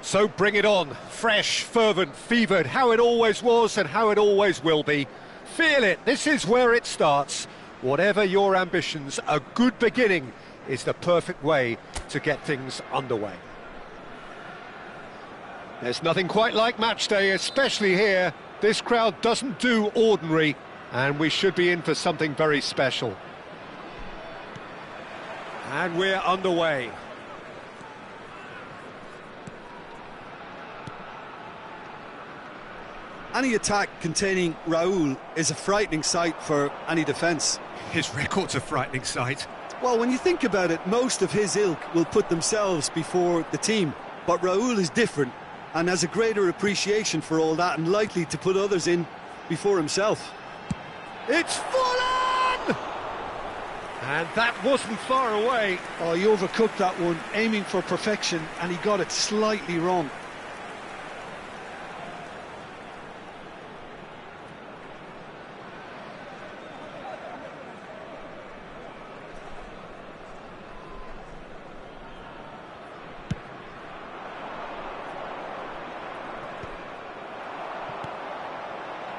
So bring it on, fresh, fervent, fevered, how it always was and how it always will be. Feel it, this is where it starts. Whatever your ambitions, a good beginning is the perfect way to get things underway. There's nothing quite like match day, especially here. This crowd doesn't do ordinary, and we should be in for something very special. And we're underway. Any attack containing Raúl is a frightening sight for any defence. His record's a frightening sight. Well, when you think about it, most of his ilk will put themselves before the team. But Raúl is different and has a greater appreciation for all that and likely to put others in before himself. It's full on! And that wasn't far away. Oh, he overcooked that one, aiming for perfection, and he got it slightly wrong.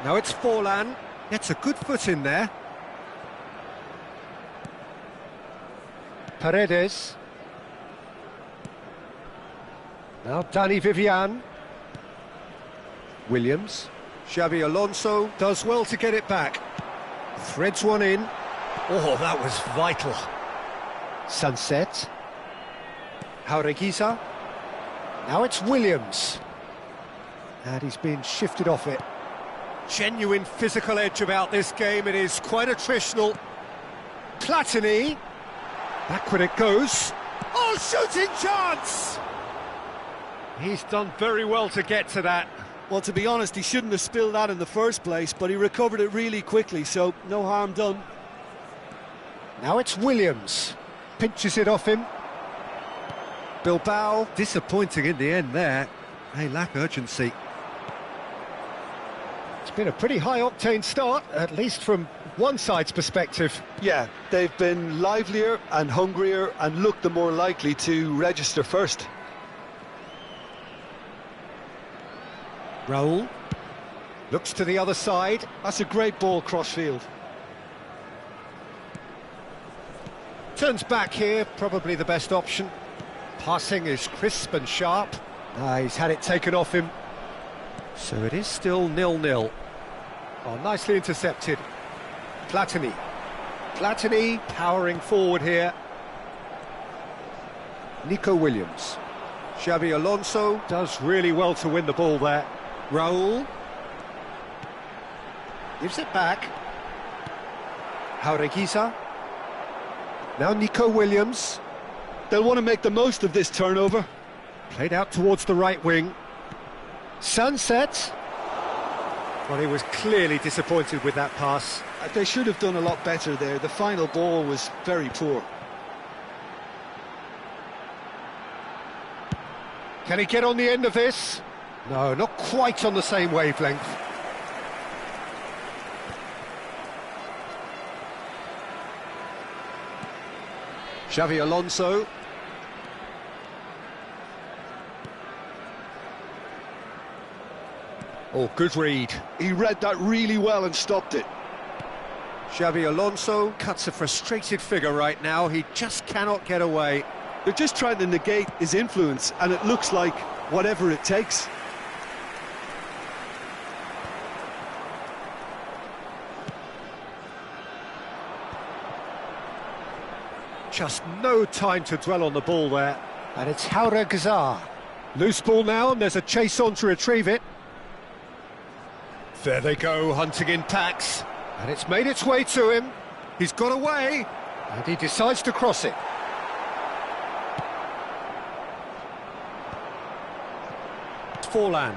Now it's Forlan, gets a good foot in there. Paredes. Now Dani Vivian. Williams. Xabi Alonso does well to get it back. Threads one in. Oh, that was vital. Sunset. Jaureguiza. Now it's Williams. And he's been shifted off it. Genuine physical edge about this game. It is quite attritional. Platini. Backward it goes. Oh, shooting chance! He's done very well to get to that. Well, to be honest, he shouldn't have spilled that in the first place, but he recovered it really quickly, so no harm done. Now it's Williams. Pinches it off him. Bilbao, disappointing in the end there. They lack urgency. It's been a pretty high-octane start, at least from one side's perspective. Yeah, they've been livelier and hungrier and looked the more likely to register first. Raúl. Looks to the other side. That's a great ball cross-field. Turns back here, probably the best option. Passing is crisp and sharp. He's had it taken off him. So it is still 0-0. Oh, nicely intercepted. Platini. Platini powering forward here. Nico Williams. Xabi Alonso does really well to win the ball there. Raul. Gives it back. Jaureguisa. Now Nico Williams. They'll want to make the most of this turnover. Played out towards the right wing. Sunset. Well, he was clearly disappointed with that pass. They should have done a lot better there. The final ball was very poor. Can he get on the end of this? No, not quite on the same wavelength. Xabi Alonso. Oh, good read. He read that really well and stopped it. Xabi Alonso cuts a frustrated figure right now. He just cannot get away. They're just trying to negate his influence, and it looks like whatever it takes. Just no time to dwell on the ball there. And it's Jaureguisa. Loose ball now, and there's a chase on to retrieve it. There they go, hunting in packs. And it's made its way to him. He's got away, and he decides to cross it. It's Forlan.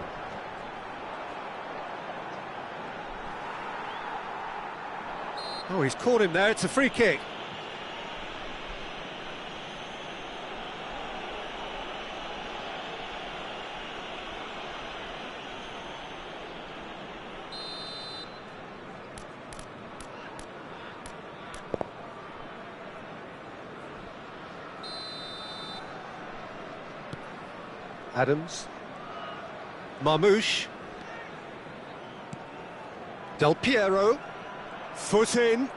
Oh, he's caught him there. It's a free kick. Adams. Marmouche. Del Piero. Foot in.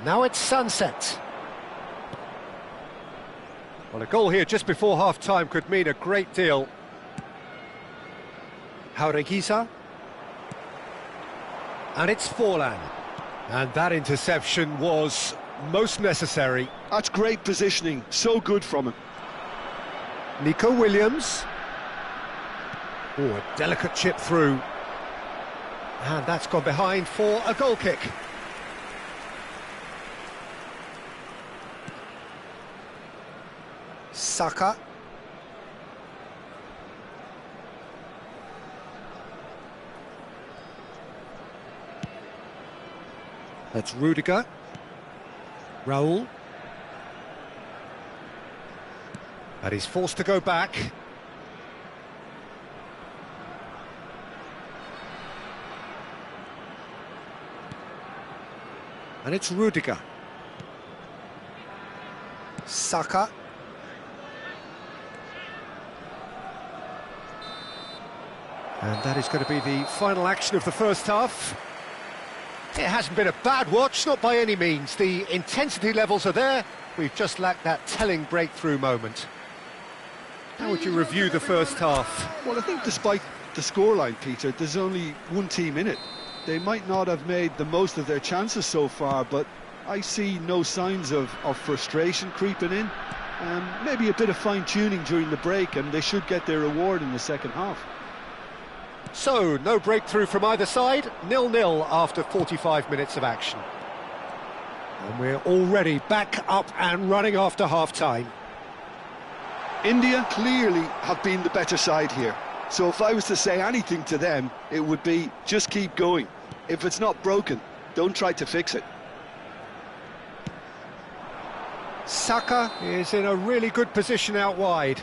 Now it's Sunset. Well, a goal here just before half-time could mean a great deal. Jaureguisa. And it's Forlan. And that interception was most necessary. That's great positioning, so good from him. Nico Williams. Oh, a delicate chip through. And that's gone behind for a goal kick. Saka. That's Rudiger. Raul. And he's forced to go back. And it's Rudiger. Saka. And that is going to be the final action of the first half. It hasn't been a bad watch, not by any means. The intensity levels are there. We've just lacked that telling breakthrough moment. How would you review the first half? Well, I think despite the scoreline, Peter, there's only one team in it. They might not have made the most of their chances so far, but I see no signs of frustration creeping in. Maybe a bit of fine-tuning during the break, and they should get their reward in the second half. So, no breakthrough from either side, 0-0 after 45 minutes of action. And we're already back up and running after half-time. India clearly have been the better side here. So if I was to say anything to them, it would be just keep going. If it's not broken, don't try to fix it. Saka is in a really good position out wide.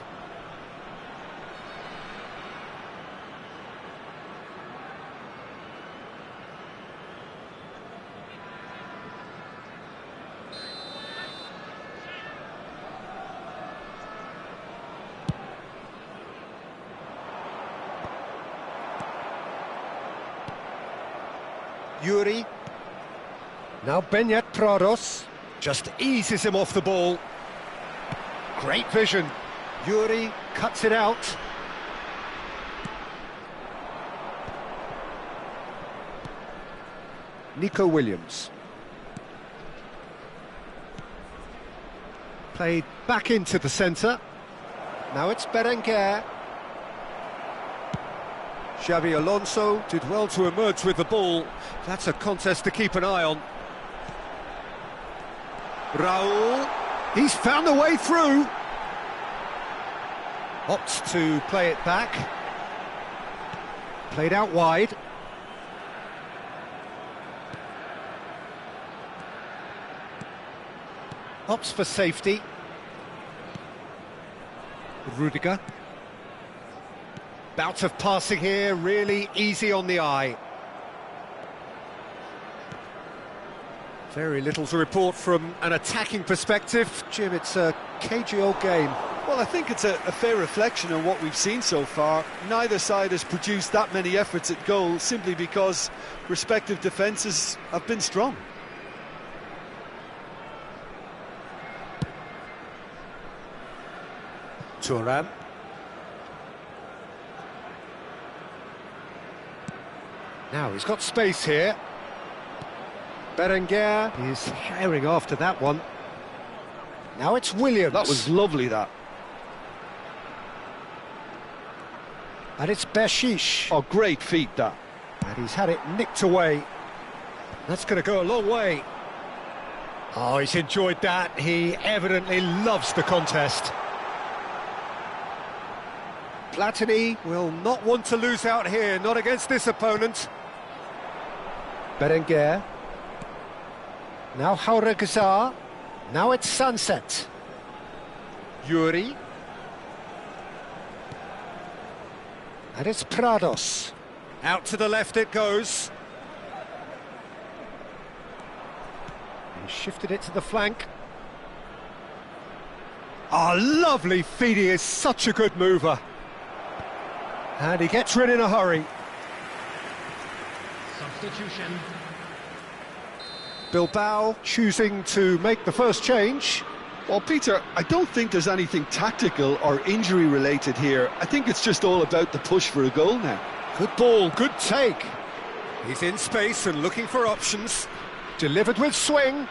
Yuri. Now Beñat Prados. Just eases him off the ball. Great vision. Yuri cuts it out. Nico Williams. Played back into the centre. Now it's Berenguer. Xabi Alonso did well to emerge with the ball. That's a contest to keep an eye on. Raul. He's found a way through. Opts to play it back. Played out wide. Opts for safety. Rudiger. Bout of passing here, really easy on the eye. Very little to report from an attacking perspective. Jim, it's a cagey old game. Well, I think it's a fair reflection on what we've seen so far. Neither side has produced that many efforts at goal simply because respective defences have been strong. Thuram. Now he's got space here. Berenguer is herring after that one. Now it's Williams. That was lovely, that. And it's Bershish. Oh, great feat, that. And he's had it nicked away. That's going to go a long way. Oh, he's enjoyed that. He evidently loves the contest. Platini will not want to lose out here, not against this opponent. Berenguer. Now Jauregui. Now it's Sunset. Yuri. And it's Prados. Out to the left it goes. He shifted it to the flank. Ah, lovely feed. He is such a good mover. And he gets rid in a hurry. Substitution. Bilbao choosing to make the first change. Well, Peter, I don't think there's anything tactical or injury related here. I think it's just all about the push for a goal now. Good ball, good take. He's in space and looking for options. Delivered with swing.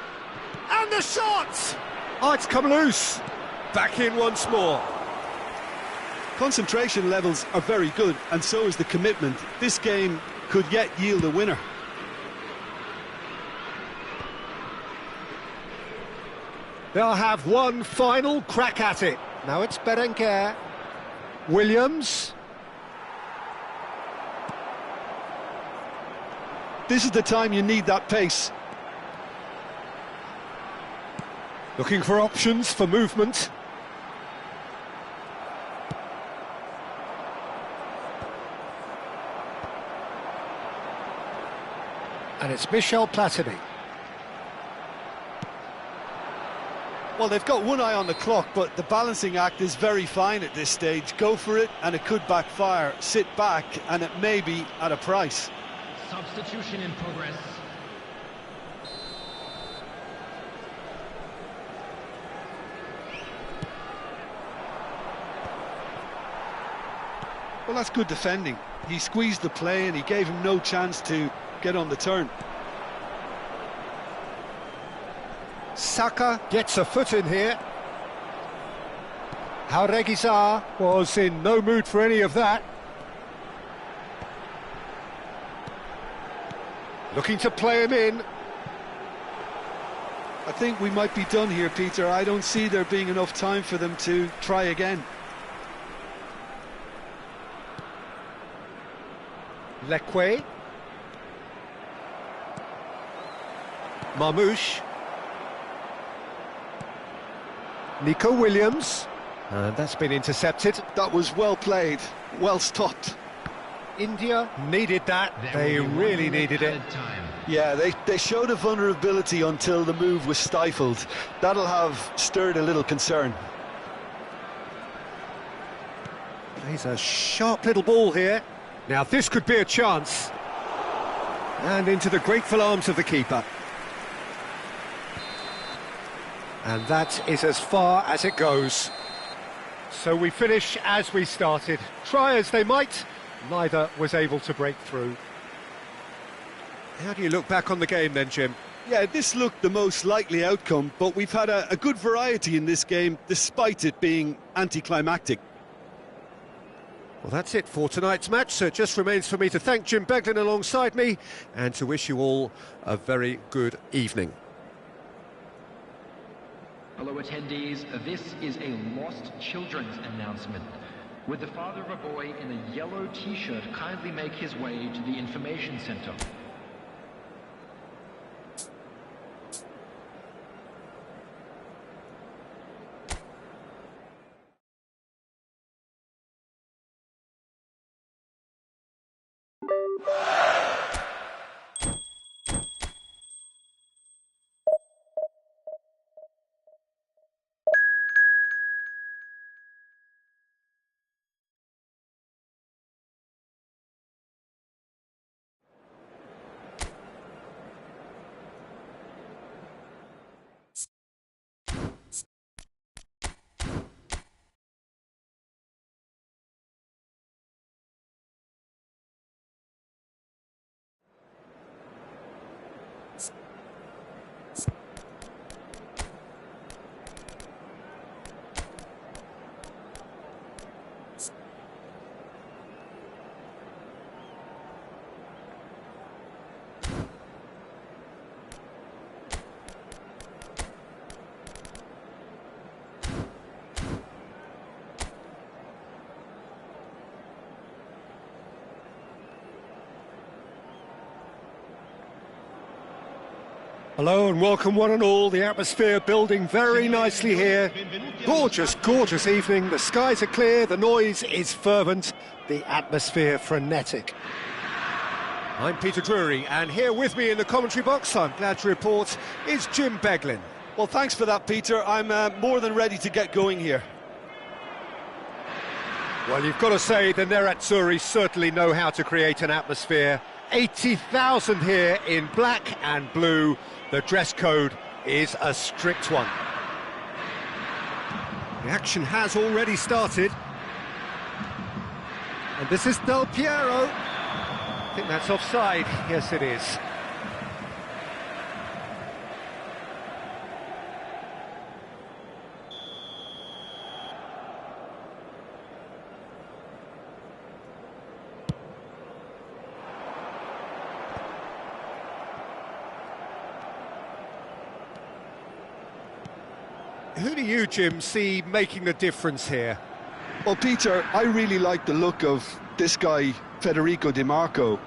And the shot! Oh, it's come loose. Back in once more. Concentration levels are very good, and so is the commitment. This game could yet yield a winner. They'll have one final crack at it. Now it's Berenguer. Williams. This is the time you need that pace. Looking for options for movement. And it's Michel Platini. Well, they've got one eye on the clock, but the balancing act is very fine at this stage. Go for it, and it could backfire. Sit back, and it may be at a price. Substitution in progress. Well, that's good defending. He squeezed the play, and he gave him no chance to get on the turn. Saka gets a foot in here. Jauregui was in no mood for any of that. Looking to play him in. I think we might be done here, Peter. I don't see there being enough time for them to try again. Leque. Marmouche. Nico Williams. And that's been intercepted. That was well played, well stopped. India needed that. They really needed it. Yeah, they showed a vulnerability until the move was stifled. That'll have stirred a little concern. Plays a sharp little ball here. Now this could be a chance. And into the grateful arms of the keeper. And that is as far as it goes. So we finish as we started. Try as they might, neither was able to break through. How do you look back on the game then, Jim? Yeah, this looked the most likely outcome, but we've had a good variety in this game, despite it being anticlimactic. Well, that's it for tonight's match, so it just remains for me to thank Jim Beglin alongside me and to wish you all a very good evening. Hello attendees, this is a lost children's announcement. Would the father of a boy in a yellow t-shirt kindly make his way to the information center? Hello and welcome one and all. The atmosphere building very nicely here. Gorgeous, gorgeous evening. The skies are clear, the noise is fervent, the atmosphere frenetic. I'm Peter Drury, and here with me in the commentary box, I'm glad to report, is Jim Beglin. Well, thanks for that, Peter. I'm more than ready to get going here. Well, you've got to say the Nerazzurri certainly know how to create an atmosphere. 80,000 here in black and blue. The dress code is a strict one. The action has already started. And this is Del Piero. I think that's offside. Yes, it is. Who do you, Jim, see making the difference here? Well, Peter, I really like the look of this guy, Federico Di Marco.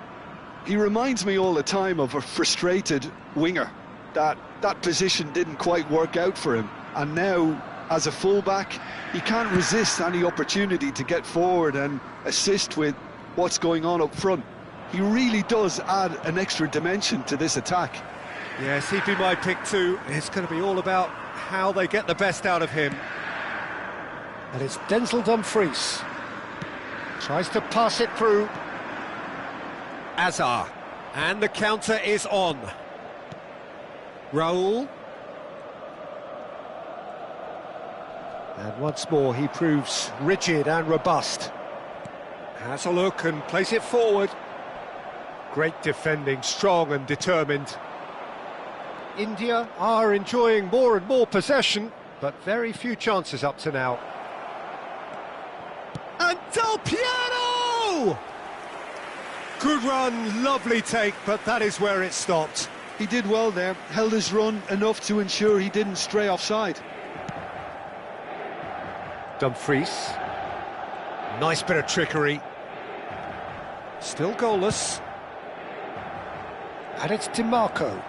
He reminds me all the time of a frustrated winger. That position didn't quite work out for him. And now, as a fullback, he can't resist any opportunity to get forward and assist with what's going on up front. He really does add an extra dimension to this attack. Yes, he'd be my pick too. It's going to be all about how they get the best out of him. And it's Denzel Dumfries. Tries to pass it through. Azar. And the counter is on. Raul. And once more he proves rigid and robust. Has a look and plays it forward. Great defending, strong and determined. India are enjoying more and more possession, but very few chances up to now. And Del Piero! Good run, lovely take, but that is where it stopped. He did well there, held his run enough to ensure he didn't stray offside. Dumfries. Nice bit of trickery. Still goalless. And it's Di Marco.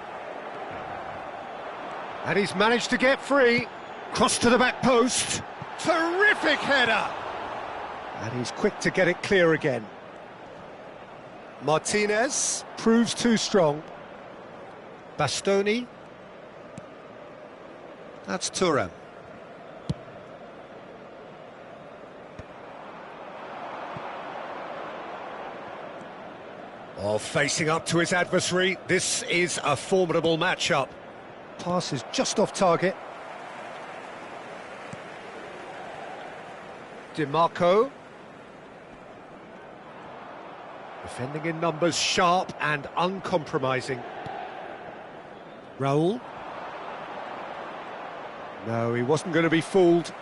And he's managed to get free. Cross to the back post. Terrific header! And he's quick to get it clear again. Martinez proves too strong. Bastoni. That's Thuram. Oh, facing up to his adversary, this is a formidable matchup. Pass is just off target. DiMarco. Defending in numbers, sharp and uncompromising. Raul. No, he wasn't going to be fooled.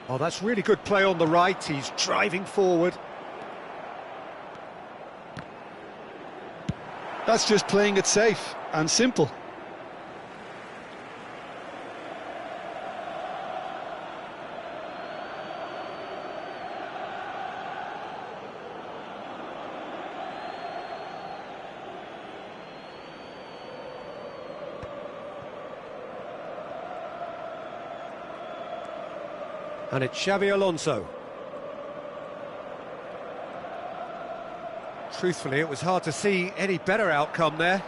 Oh, that's really good play on the right. He's driving forward. That's just playing it safe and simple. And it's Xabi Alonso. Truthfully, it was hard to see any better outcome there.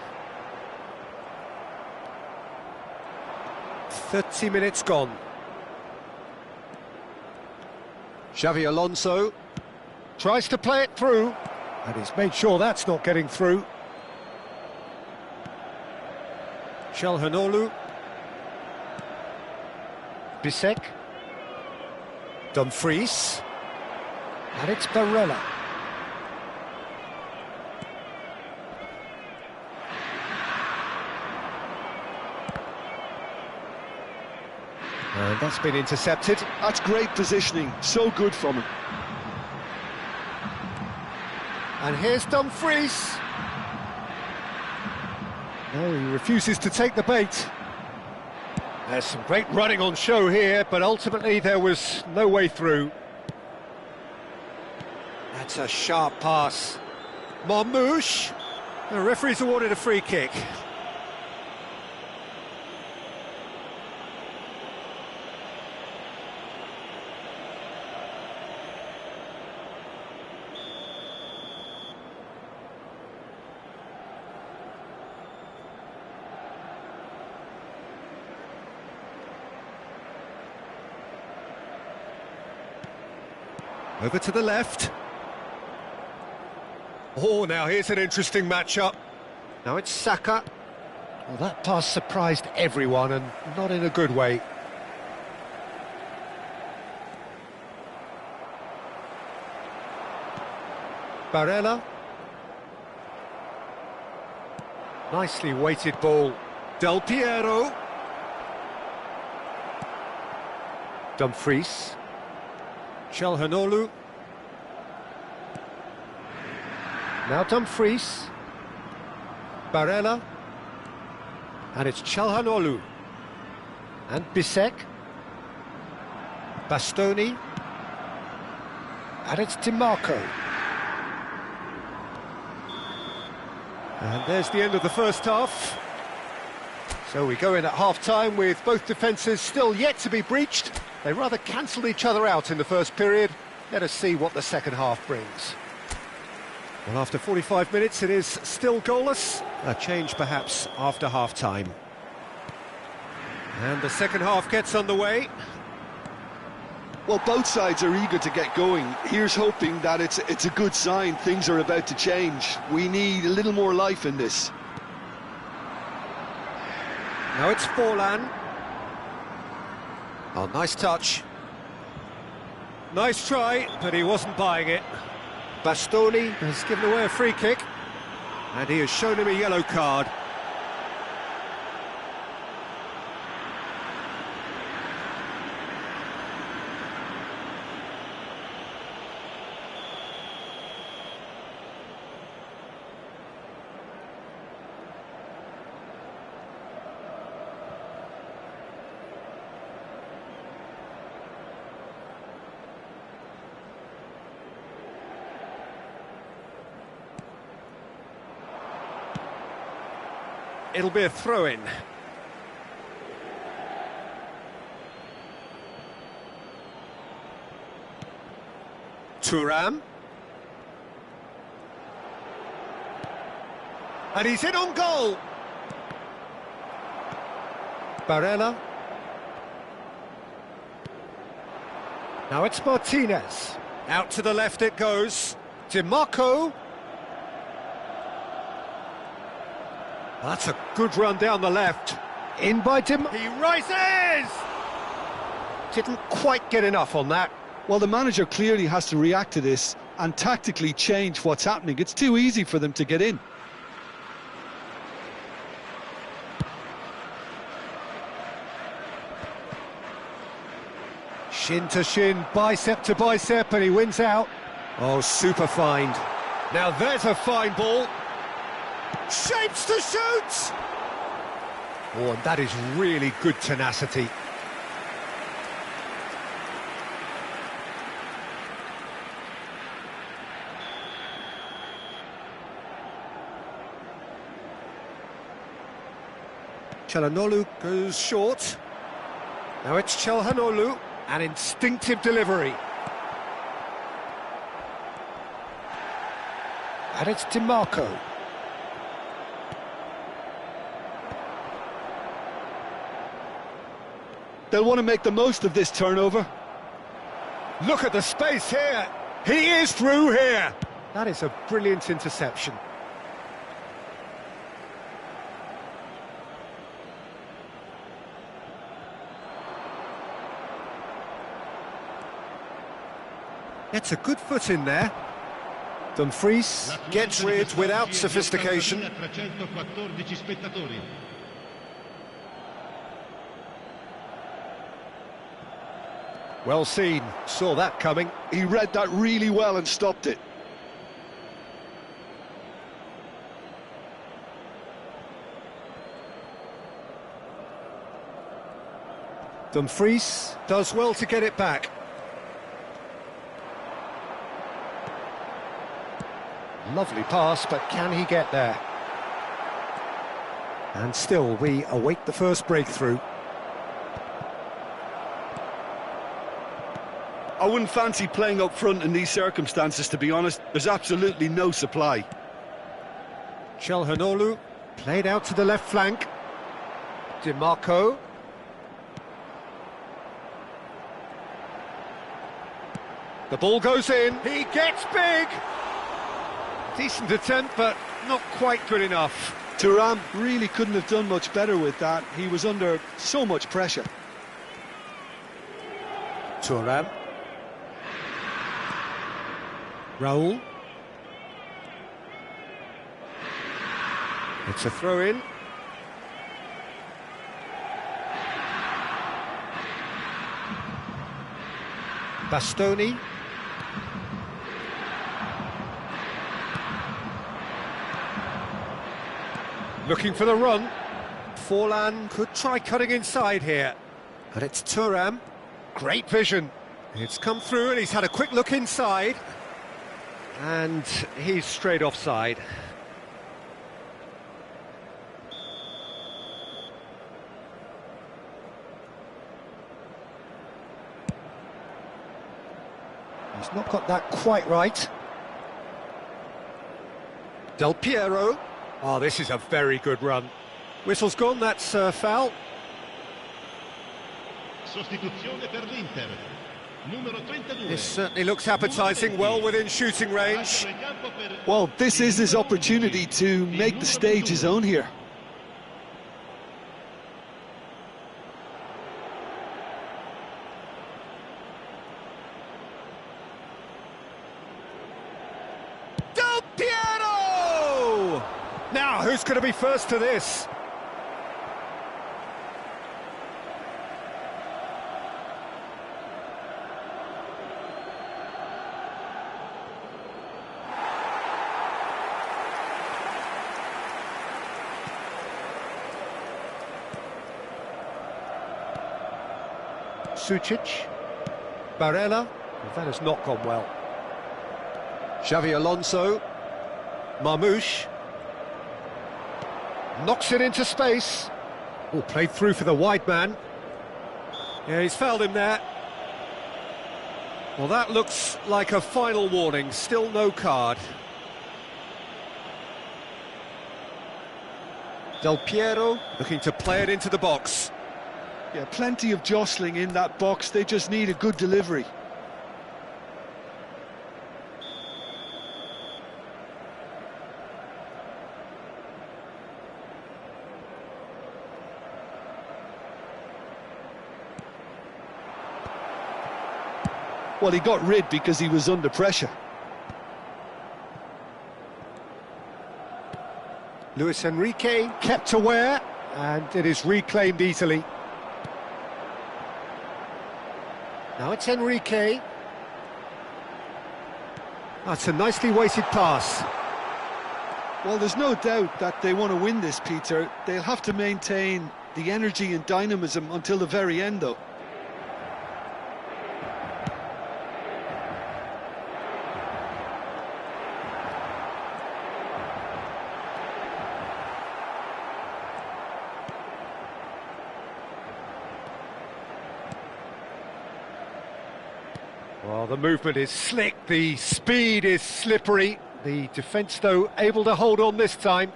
30 minutes gone. Xabi Alonso tries to play it through, and he's made sure that's not getting through. Calhanoglu. Bisek. Dumfries. And it's Barella. And that's been intercepted. That's great positioning, so good from him. And here's Dumfries. No, he refuses to take the bait. There's some great running on show here, but ultimately there was no way through. That's a sharp pass. Marmouche. The referee's awarded a free kick. Over to the left. Oh, now here's an interesting matchup. Now it's Saka. Well, that pass surprised everyone, and not in a good way. Barella. Nicely weighted ball. Del Piero. Dumfries. Calhanoglu. Now Dumfries. Barella. And it's Calhanoglu. And Bisek. Bastoni. And it's DiMarco. And there's the end of the first half. So we go in at half-time with both defences still yet to be breached. They rather cancelled each other out in the first period. Let us see what the second half brings. Well, after 45 minutes, it is still goalless. A change, perhaps, after half-time. And the second half gets underway. Well, both sides are eager to get going. Here's hoping that it's a good sign. Things are about to change. We need a little more life in this. Now it's Forlan. Oh, nice touch. Nice try, but he wasn't buying it. Bastoni has given away a free kick, and he has shown him a yellow card. It'll be a throw-in. Thuram. And he's in on goal. Barella. Now it's Martinez. Out to the left it goes. DiMarco. That's a good run down the left. In by He rises! Didn't quite get enough on that. Well, the manager clearly has to react to this and tactically change what's happening. It's too easy for them to get in. Shin to shin, bicep to bicep, and he wins out. Oh, super find. Now there's a fine ball. Shapes to shoot! Oh, and that is really good tenacity. Çalhanoğlu goes short. Now it's Çalhanoğlu, an instinctive delivery. And it's DiMarco. They'll want to make the most of this turnover. Look at the space here. He is through here. That is a brilliant interception. Gets a good foot in there. Dumfries gets rid without sophistication. Well seen, saw that coming. He read that really well and stopped it. Dumfries does well to get it back. Lovely pass, but can he get there? And still, we await the first breakthrough. I wouldn't fancy playing up front in these circumstances, to be honest. There's absolutely no supply. Çalhanoğlu played out to the left flank. DiMarco. The ball goes in. He gets big. Decent attempt, but not quite good enough. Thuram really couldn't have done much better with that. He was under so much pressure. Thuram. Raul. It's a throw-in. Bastoni. Looking for the run. Forlan could try cutting inside here. But it's Thuram. Great vision. It's come through and he's had a quick look inside. And he's straight offside. He's not got that quite right. Del Piero. Oh, this is a very good run. Whistle's gone, that's foul. Sostituzione per l'Inter. Numero 32. This certainly looks appetising, well within shooting range. Well, this is his opportunity to make the stage his own here. Del Piero! Now, who's going to be first to this? Sucic, Barella, that has not gone well. Xavi Alonso, Marmoush, knocks it into space. Oh, played through for the wide man. Yeah, he's fouled him there. Well, that looks like a final warning, still no card. Del Piero looking to play it into the box. Yeah, plenty of jostling in that box. They just need a good delivery. Well, he got rid because he was under pressure. Luis Enrique kept aware, and it is reclaimed easily. Now it's Enrique. That's a nicely weighted pass. Well, there's no doubt that they want to win this, Peter. They'll have to maintain the energy and dynamism until the very end, though. Well, the movement is slick, the speed is slippery. The defence, though, able to hold on this time.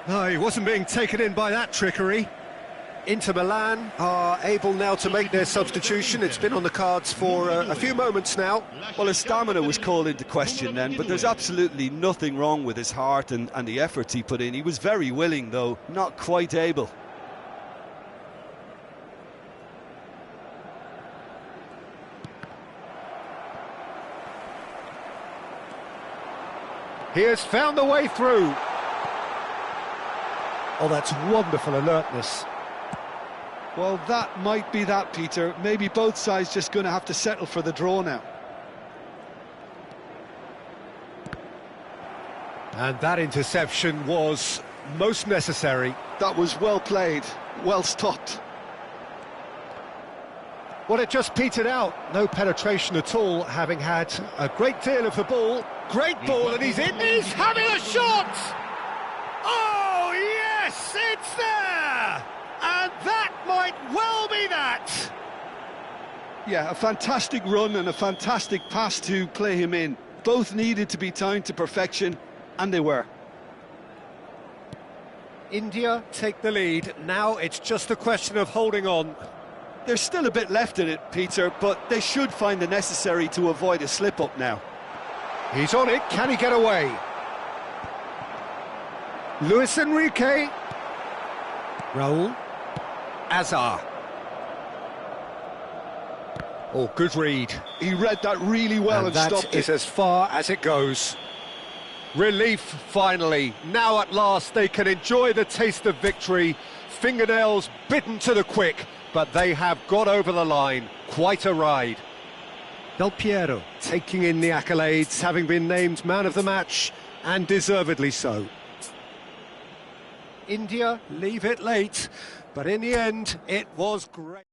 No, he wasn't being taken in by that trickery. Inter Milan are able now to make their substitution. It's been on the cards for a few moments now. Well, his stamina was called into question then, but there's absolutely nothing wrong with his heart and the efforts he put in. He was very willing, though, not quite able. He has found the way through. Oh, that's wonderful alertness. Well, that might be that, Peter. Maybe both sides just going to have to settle for the draw now. And that interception was most necessary. That was well played, well stopped. Well, it just petered out. No penetration at all, having had a great deal of the ball. Great ball, and he's in. He's having a shot! Oh, yes, it's there! And that might well be that! Yeah, a fantastic run and a fantastic pass to play him in. Both needed to be timed to perfection, and they were. India take the lead. Now it's just a question of holding on. There's still a bit left in it, Peter, but they should find the necessary to avoid a slip-up now. He's on it. Can he get away? Luis Enrique. Raul. Azar. Oh, good read. He read that really well and stopped it. That is as far as it goes. Relief, finally. Now at last they can enjoy the taste of victory. Fingernails bitten to the quick, but they have got over the line. Quite a ride. Del Piero taking in the accolades, having been named man of the match, and deservedly so. India leave it late, but in the end, it was great.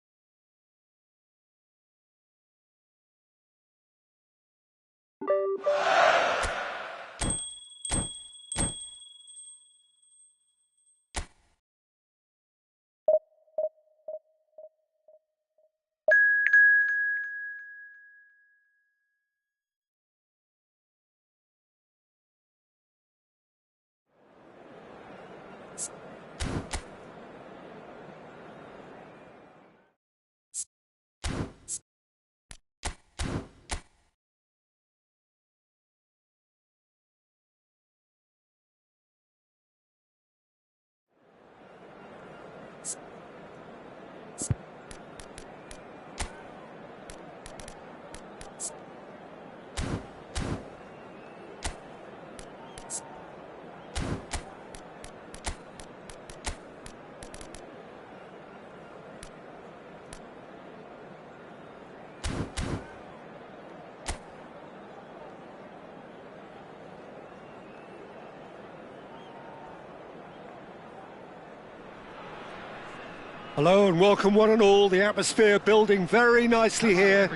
Hello and welcome one and all. The atmosphere building very nicely here.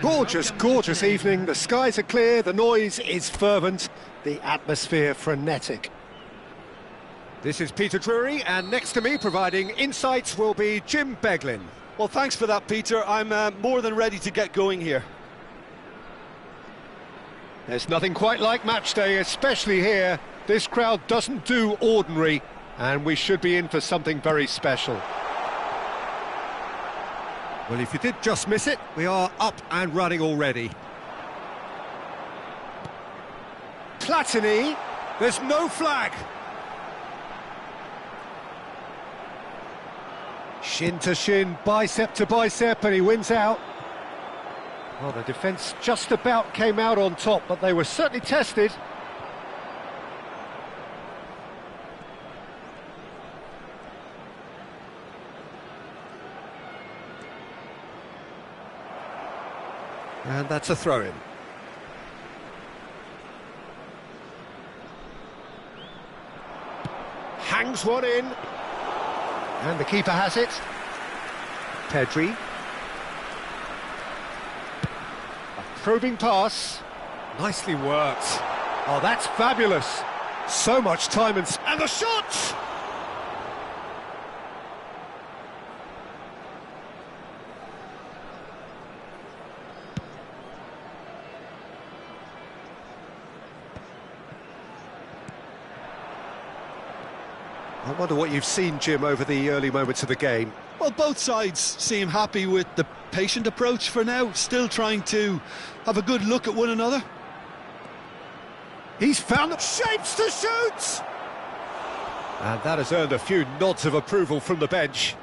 Gorgeous, gorgeous evening. The skies are clear, the noise is fervent, the atmosphere frenetic. This is Peter Drury, and next to me providing insights will be Jim Beglin. Well, thanks for that, Peter. I'm more than ready to get going here. There's nothing quite like match day, especially here. This crowd doesn't do ordinary, and we should be in for something very special. Well, if you did just miss it, we are up and running already. Platini, there's no flag. Shin to shin, bicep to bicep, and he wins out. Well, the defence just about came out on top, but they were certainly tested. And that's a throw-in. Hangs one in. And the keeper has it. Pedri. A probing pass. Nicely worked. Oh, that's fabulous. So much time and the shot! I wonder what you've seen, Jim, over the early moments of the game. Well, both sides seem happy with the patient approach for now, still trying to have a good look at one another. He's found the shapes to shoot! And that has earned a few nods of approval from the bench.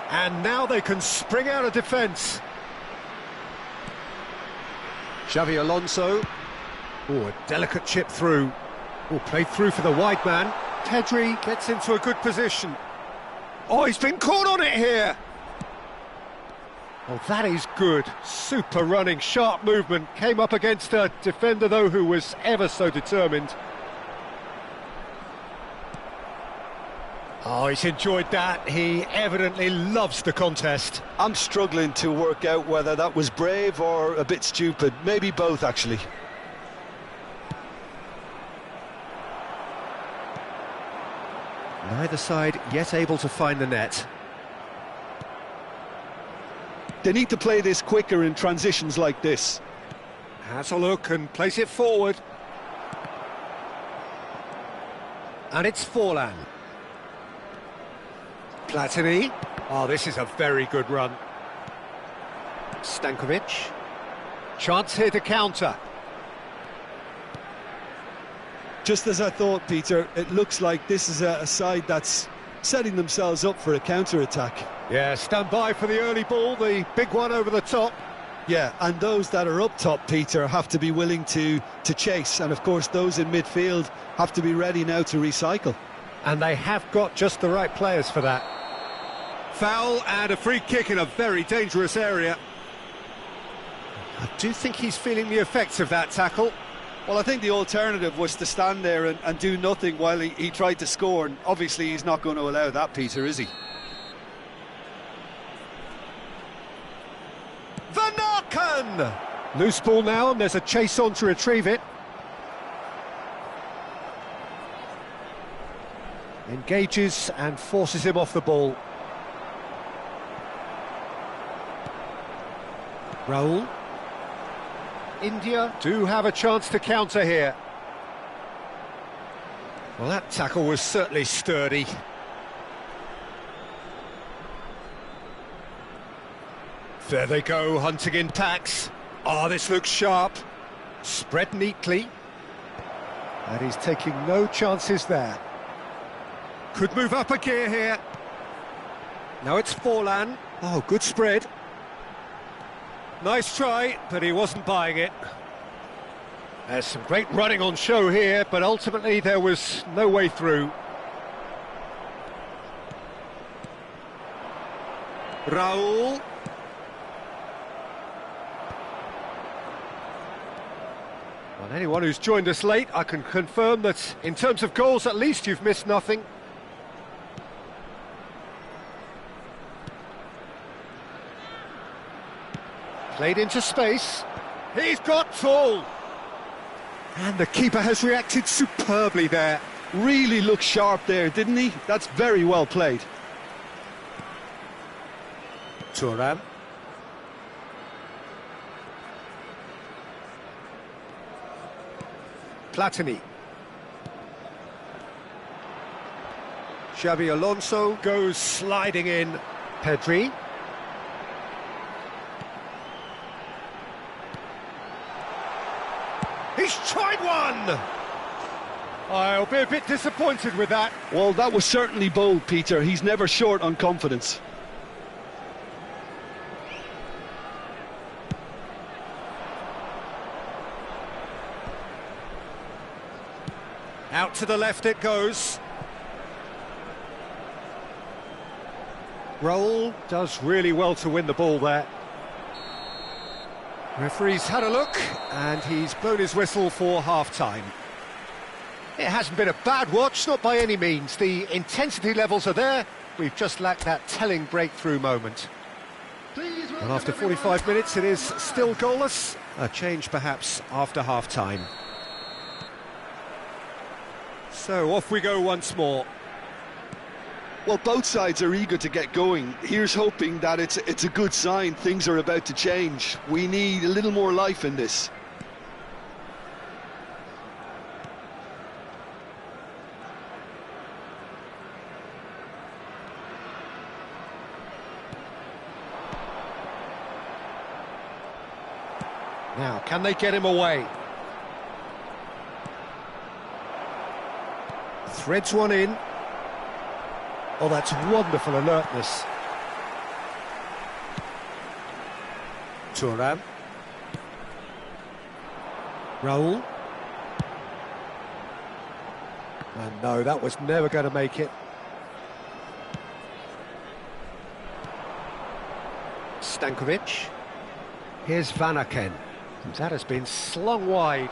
And now they can spring out of defence. Xavi Alonso. Oh, a delicate chip through. Oh, played through for the wide man. Pedri gets into a good position. Oh, he's been caught on it here. Oh, that is good. Super running, sharp movement. Came up against a defender, though, who was ever so determined. Oh, he's enjoyed that. He evidently loves the contest. I'm struggling to work out whether that was brave or a bit stupid. Maybe both, actually. Neither side yet able to find the net. They need to play this quicker in transitions like this. Has a look and plays it forward. And it's Forlan. Platini. Oh, this is a very good run. Stankovic. Chance here to counter. Just as I thought, Peter, it looks like this is a side that's setting themselves up for a counter-attack. Yeah, stand by for the early ball, the big one over the top. Yeah, and those that are up top, Peter, have to be willing to chase. And, of course, those in midfield have to be ready now to recycle. And they have got just the right players for that. Foul and a free kick in a very dangerous area. I do think he's feeling the effects of that tackle. Well, I think the alternative was to stand there and do nothing while he tried to score. And obviously he's not going to allow that, Peter, is he? Van Aken! Loose ball now, and there's a chase on to retrieve it. Engages and forces him off the ball. Raul. India do have a chance to counter here. Well, that tackle was certainly sturdy. There they go, hunting in packs. Oh, this looks sharp. Spread neatly. And he's taking no chances there. Could move up a gear here. Now it's Forlan. Oh, good spread. Nice try, but he wasn't buying it. There's some great running on show here, but ultimately there was no way through. Raul. Well, anyone who's joined us late, I can confirm that in terms of goals, at least you've missed nothing. Played into space. He's got tall. And the keeper has reacted superbly there. Really looked sharp there, didn't he? That's very well played. Thuram. Platini. Xavi Alonso goes sliding in. Pedri. He's tried one! I'll be a bit disappointed with that. Well, that was certainly bold, Peter. He's never short on confidence. Out to the left it goes. Raul does really well to win the ball there. Referee's had a look, and he's blown his whistle for half-time. It hasn't been a bad watch, not by any means. The intensity levels are there. We've just lacked that telling breakthrough moment. And after 45 minutes, it is still goalless. A change, perhaps, after half-time. So off we go once more. Well, both sides are eager to get going. Here's hoping that it's a good sign. Things are about to change. We need a little more life in this. Now, can they get him away? Threads one in. Oh, that's wonderful alertness. Thuram. Raul. And no, that was never going to make it. Stankovic. Here's Van Aken. That has been slung wide.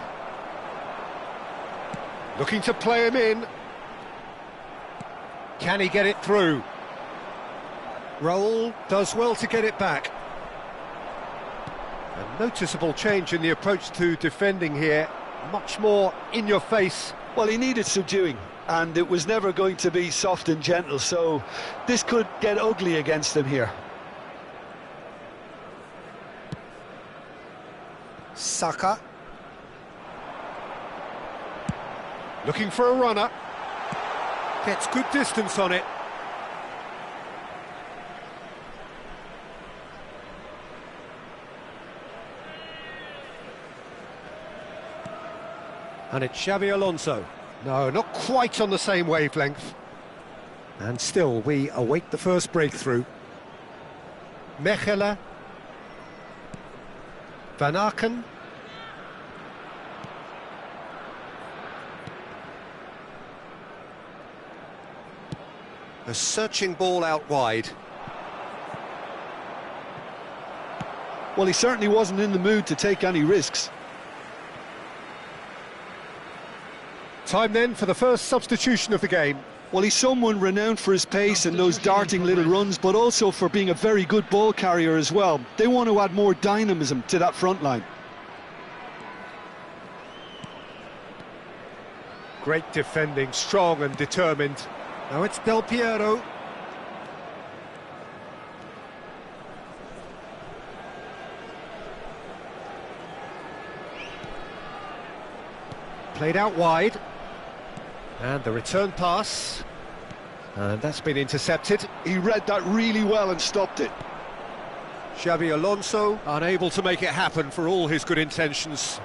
Looking to play him in. Can he get it through? Raul does well to get it back. A noticeable change in the approach to defending here. Much more in your face. Well, he needed subduing, and it was never going to be soft and gentle, so this could get ugly against him here. Saka. Looking for a runner. Gets good distance on it. And it's Xabi Alonso. No, not quite on the same wavelength. And still, we await the first breakthrough. Mechelen. Van Aken. A searching ball out wide. Well, he certainly wasn't in the mood to take any risks. Time then for the first substitution of the game. Well, he's someone renowned for his pace and those darting little runs, but also for being a very good ball carrier as well. They want to add more dynamism to that front line. Great defending, strong and determined. Now it's Del Piero. Played out wide. And the return pass. And that's been intercepted. He read that really well and stopped it. Xabi Alonso unable to make it happen for all his good intentions.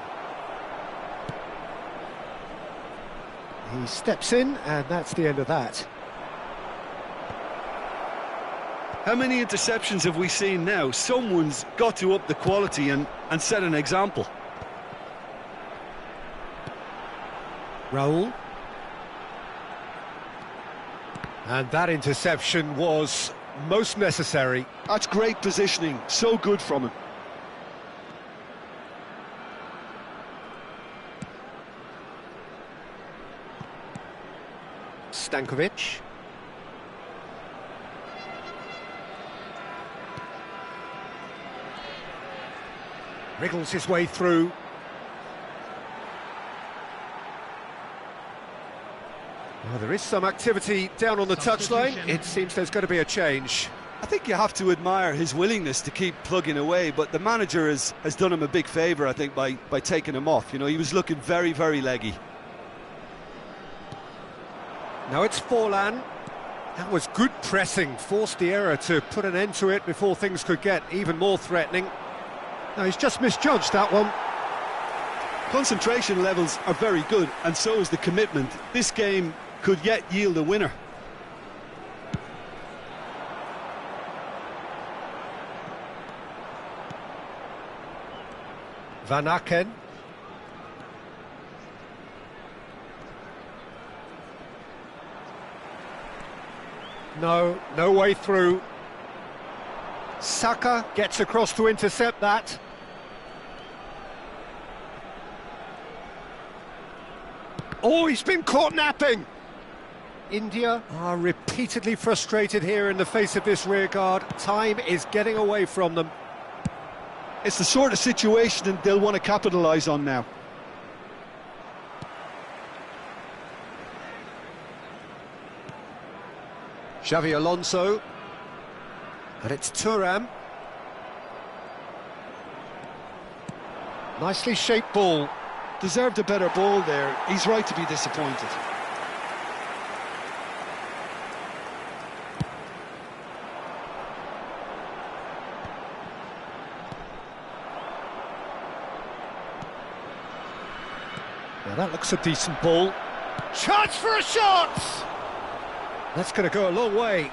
He steps in, and that's the end of that. How many interceptions have we seen now? Someone's got to up the quality and set an example. Raul. And that interception was most necessary. That's great positioning, so good from him. Stankovic. Wriggles his way through. Well, there is some activity down on the touchline. It seems there's going to be a change. I think you have to admire his willingness to keep plugging away, but the manager has done him a big favour, I think, by taking him off. You know, he was looking very, very leggy. Now it's Forlan. That was good pressing, forced the error to put an end to it before things could get even more threatening. No, he's just misjudged that one. Concentration levels are very good, and so is the commitment. This game could yet yield a winner. Van Aken. No way through. Saka gets across to intercept that. Oh, he's been caught napping! India are repeatedly frustrated here in the face of this rearguard. Time is getting away from them. It's the sort of situation they'll want to capitalise on now. Xavi Alonso. And it's Thuram. Nicely shaped ball. Deserved a better ball there. He's right to be disappointed. Now that looks a decent ball. Chance for a shot! That's going to go a long way.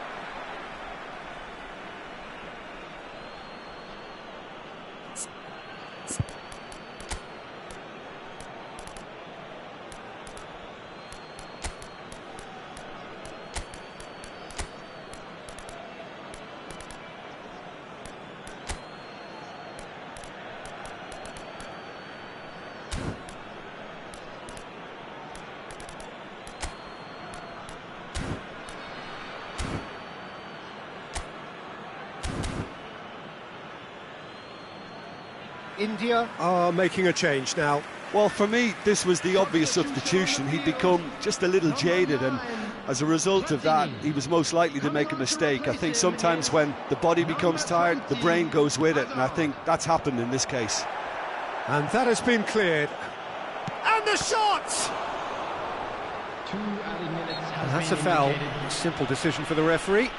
India are making a change now. Well, for me, this was the obvious substitution. He'd become just a little jaded, and as a result of that, he was most likely to make a mistake. I think sometimes when the body becomes tired, the brain goes with it, and I think that's happened in this case. And that has been cleared. And the shot! 2 added minutes has And that's a been foul. indicated. A simple decision for the referee.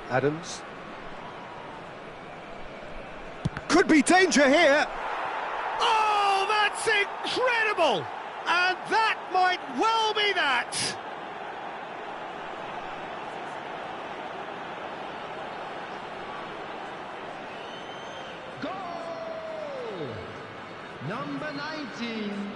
Adams. Could be danger here. Oh, that's incredible! And that might well be that. Goal! Number 19.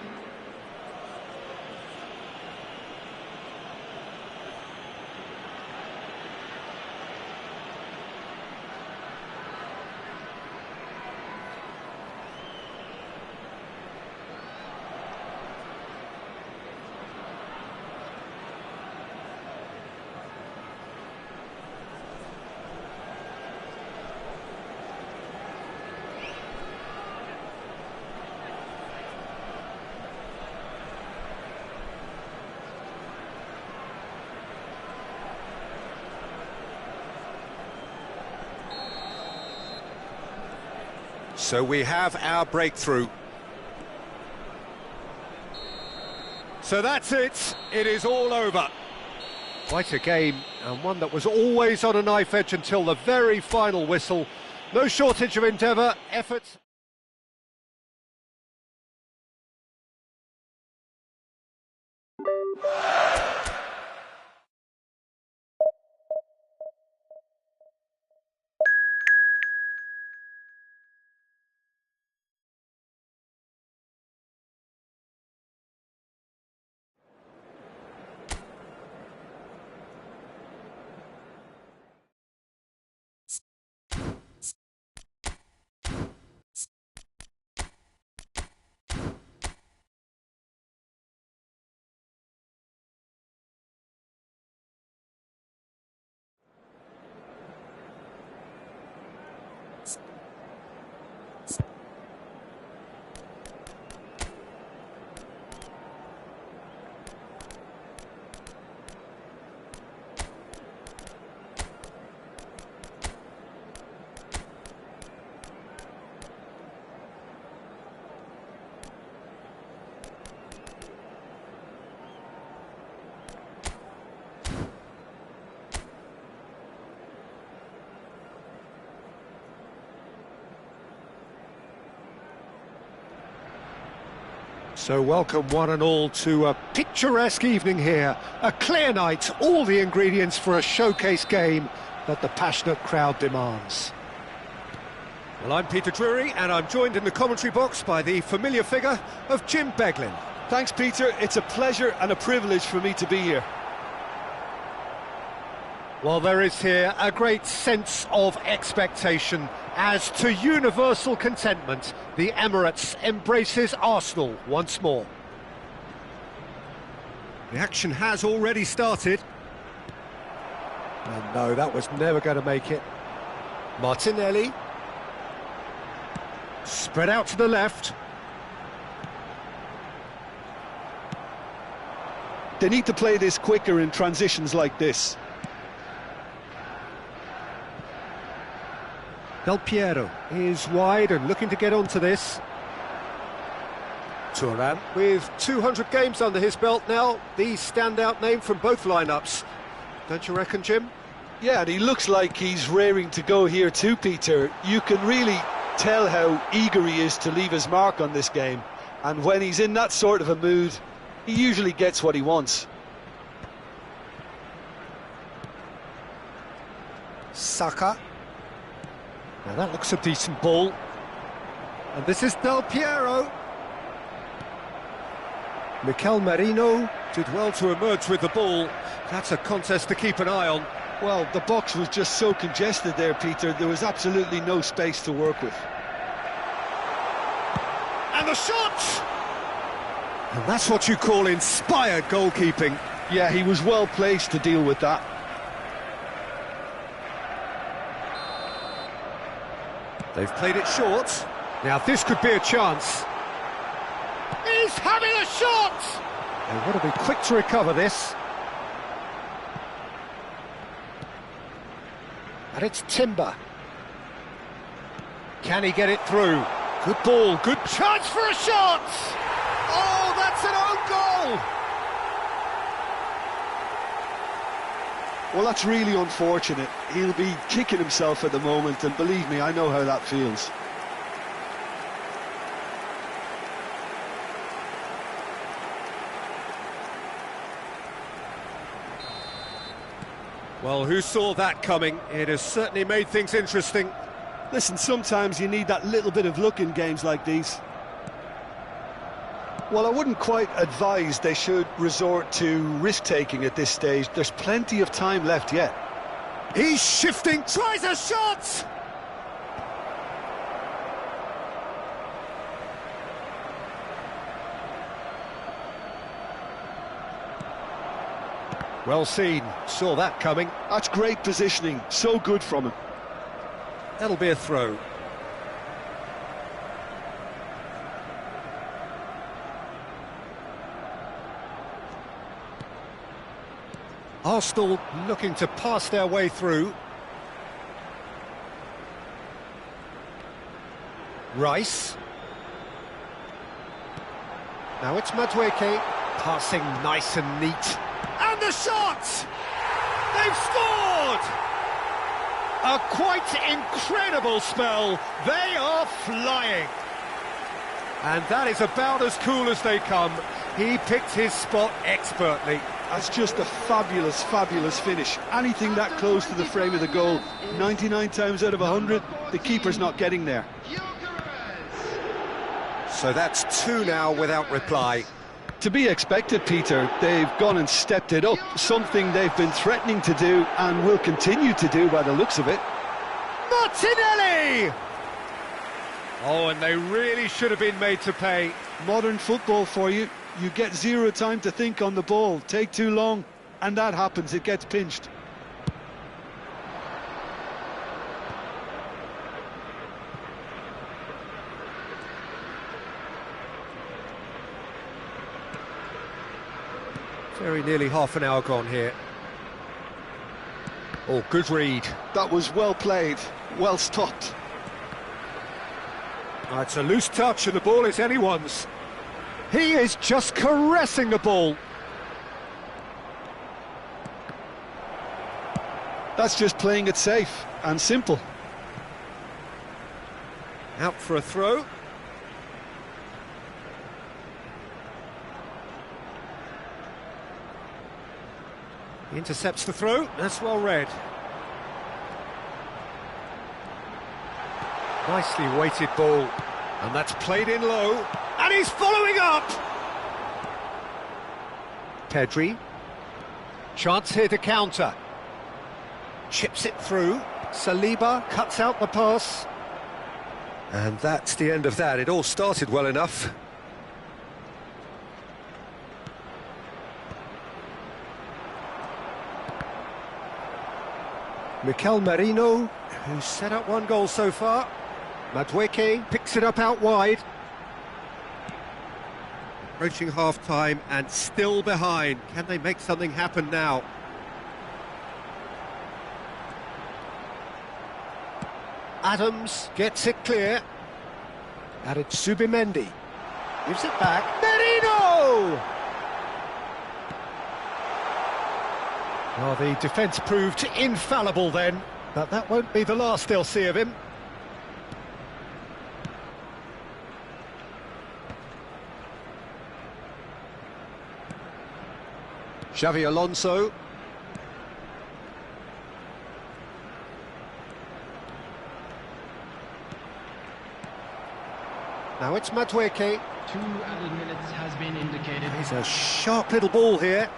So we have our breakthrough. So that's it. It is all over. Quite a game, and one that was always on a knife edge until the very final whistle. No shortage of endeavour, effort. So welcome one and all to a picturesque evening here. A clear night, all the ingredients for a showcase game that the passionate crowd demands. Well, I'm Peter Drury, and I'm joined in the commentary box by the familiar figure of Jim Beglin. Thanks, Peter. It's a pleasure and a privilege for me to be here. Well, there is here a great sense of expectation as to universal contentment. The Emirates embraces Arsenal once more. The action has already started. And no, that was never going to make it. Martinelli. Spread out to the left. They need to play this quicker in transitions like this. Del Piero is wide and looking to get onto this. Turan, with 200 games under his belt now, the standout name from both lineups. Don't you reckon, Jim? Yeah, and he looks like he's raring to go here too, Peter. You can really tell how eager he is to leave his mark on this game. And when he's in that sort of a mood, he usually gets what he wants. Saka. Now that looks a decent ball. And this is Del Piero. Mikel Merino did well to emerge with the ball. That's a contest to keep an eye on. Well, the box was just so congested there, Peter. There was absolutely no space to work with. And the shot! And that's what you call inspired goalkeeping. Yeah, he was well placed to deal with that. They've played it short. Now this could be a chance. He's having a shot! They've got to be quick to recover this. And it's Timber. Can he get it through? Good ball, good chance for a shot! Oh, that's an own goal! Well, that's really unfortunate. He'll be kicking himself at the moment, and believe me, I know how that feels. Well, who saw that coming? It has certainly made things interesting. Listen, sometimes you need that little bit of luck in games like these. Well, I wouldn't quite advise they should resort to risk-taking at this stage. There's plenty of time left yet. He's shifting, tries a shot! Well seen, saw that coming. That's great positioning, so good from him. That'll be a throw. Arsenal looking to pass their way through. Rice. Now it's Madueke, passing nice and neat. And the shot! They've scored! A quite incredible spell. They are flying. And that is about as cool as they come. He picked his spot expertly. That's just a fabulous, fabulous finish. Anything that close to the frame of the goal, 99 times out of 100, the keeper's not getting there. So that's two now without reply. To be expected, Peter. They've gone and stepped it up, something they've been threatening to do and will continue to do by the looks of it. Martinelli! Oh, and they really should have been made to pay. Modern football for you. You get zero time to think on the ball, take too long, and that happens, it gets pinched. Very nearly half an hour gone here. Oh, good read. That was well played, well stopped. Oh, it's a loose touch and the ball is anyone's. He is just caressing the ball. That's just playing it safe and simple. Out for a throw. He intercepts the throw, that's well read. Nicely weighted ball, and that's played in low, and he's following up! Pedri, chance here to counter. Chips it through, Saliba cuts out the pass. And that's the end of that, it all started well enough. Mikel Merino, who's set up one goal so far. Madueke picks it up out wide. Approaching half-time and still behind. Can they make something happen now? Adams gets it clear. And it's Subimendi. Gives it back. Merino! Well, the defence proved infallible then, but that won't be the last they'll see of him. Xavi Alonso. Now it's Madueke. 2 added minutes has been indicated. It's a sharp little ball here.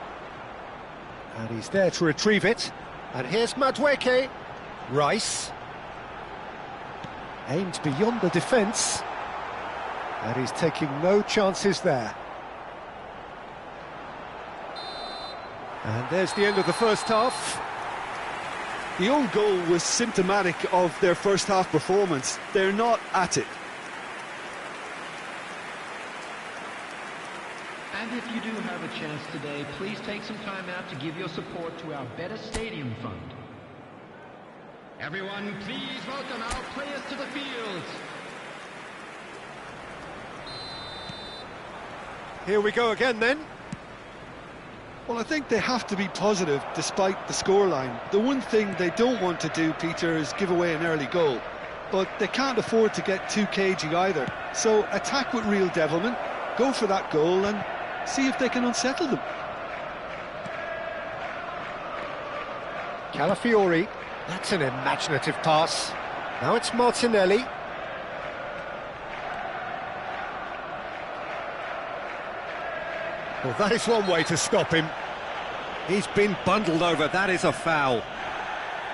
And he's there to retrieve it. And here's Madueke. Rice. Aimed beyond the defence. And he's taking no chances there. And there's the end of the first half. The own goal was symptomatic of their first half performance. They're not at it. And if you do have a chance today, please take some time out to give your support to our Better Stadium Fund. Everyone, please welcome our players to the field. Here we go again then. Well, I think they have to be positive despite the scoreline. The one thing they don't want to do, Peter, is give away an early goal. But they can't afford to get too cagey either. So attack with real devilment, go for that goal and see if they can unsettle them. Calafiori, that's an imaginative pass. Now it's Martinelli. Well, that is one way to stop him. He's been bundled over, that is a foul.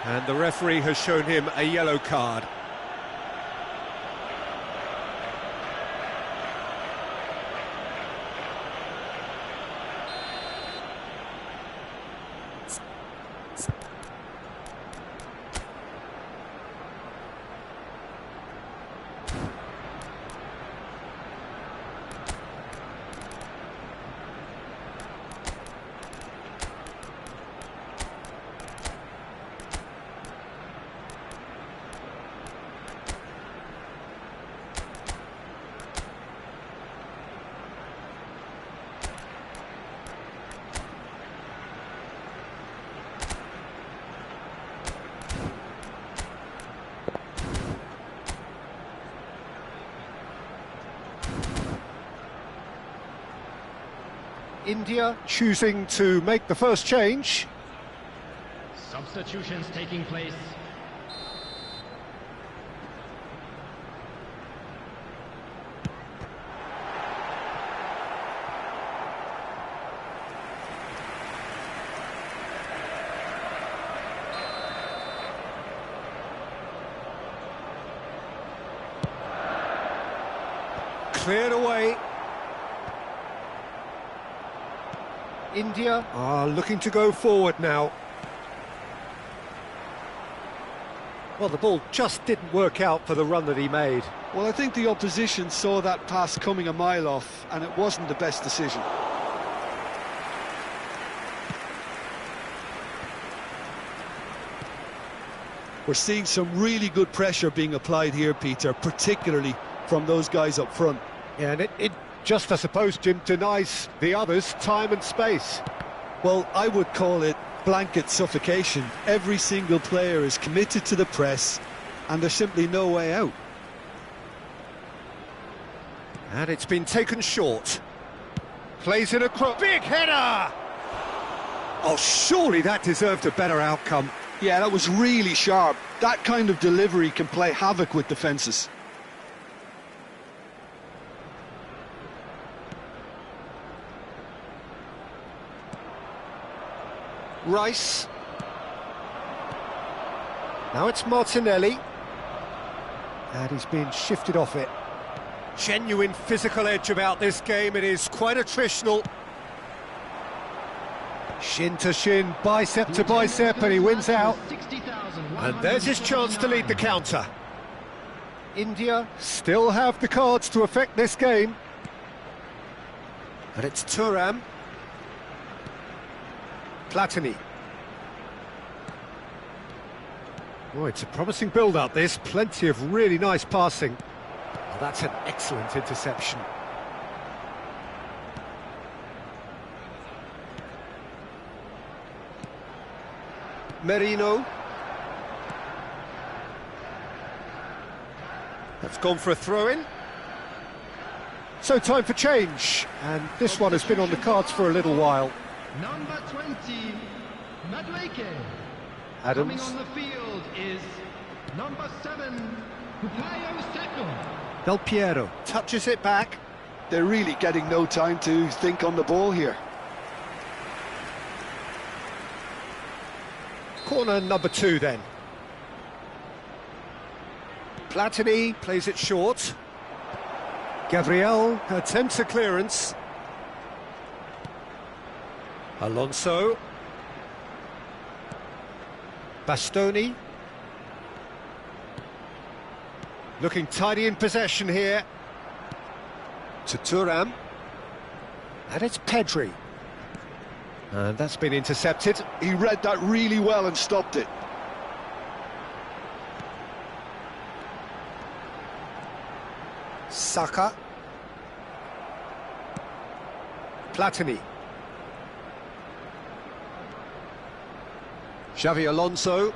And the referee has shown him a yellow card. India choosing to make the first change. Substitutions taking place. Cleared away. India are looking to go forward now. Well, the ball just didn't work out for the run that he made. Well, I think the opposition saw that pass coming a mile off, and it wasn't the best decision. We're seeing some really good pressure being applied here, Peter, particularly from those guys up front. Yeah, and it just, I suppose, Jim, denies the others time and space. Well, I would call it blanket suffocation. Every single player is committed to the press, and there's simply no way out. And it's been taken short. Plays it across. Big header! Oh, surely that deserved a better outcome. Yeah, that was really sharp. That kind of delivery can play havoc with defences. Rice. Now it's Martinelli. And he's been shifted off it. Genuine physical edge about this game. It is quite attritional. Shin to shin, bicep to bicep, and he wins out. And there's his chance to lead the counter. India still have the cards to affect this game. And it's Thuram. Platini. Oh, it's a promising build-up, this. Plenty of really nice passing. Oh, that's an excellent interception. Merino. That's gone for a throw-in. So time for change, and this one has been on the cards for a little while. Number 20, Madueke. Adams. Coming on the field is number 7, Bukayo Seko. Del Piero touches it back. They're really getting no time to think on the ball here. Corner number 2 then. Platini plays it short. Gabriel attempts a clearance. Alonso. Bastoni. Looking tidy in possession here. To Thuram. And it's Pedri. And that's been intercepted. He read that really well and stopped it. Saka. Platini. Xavi Alonso.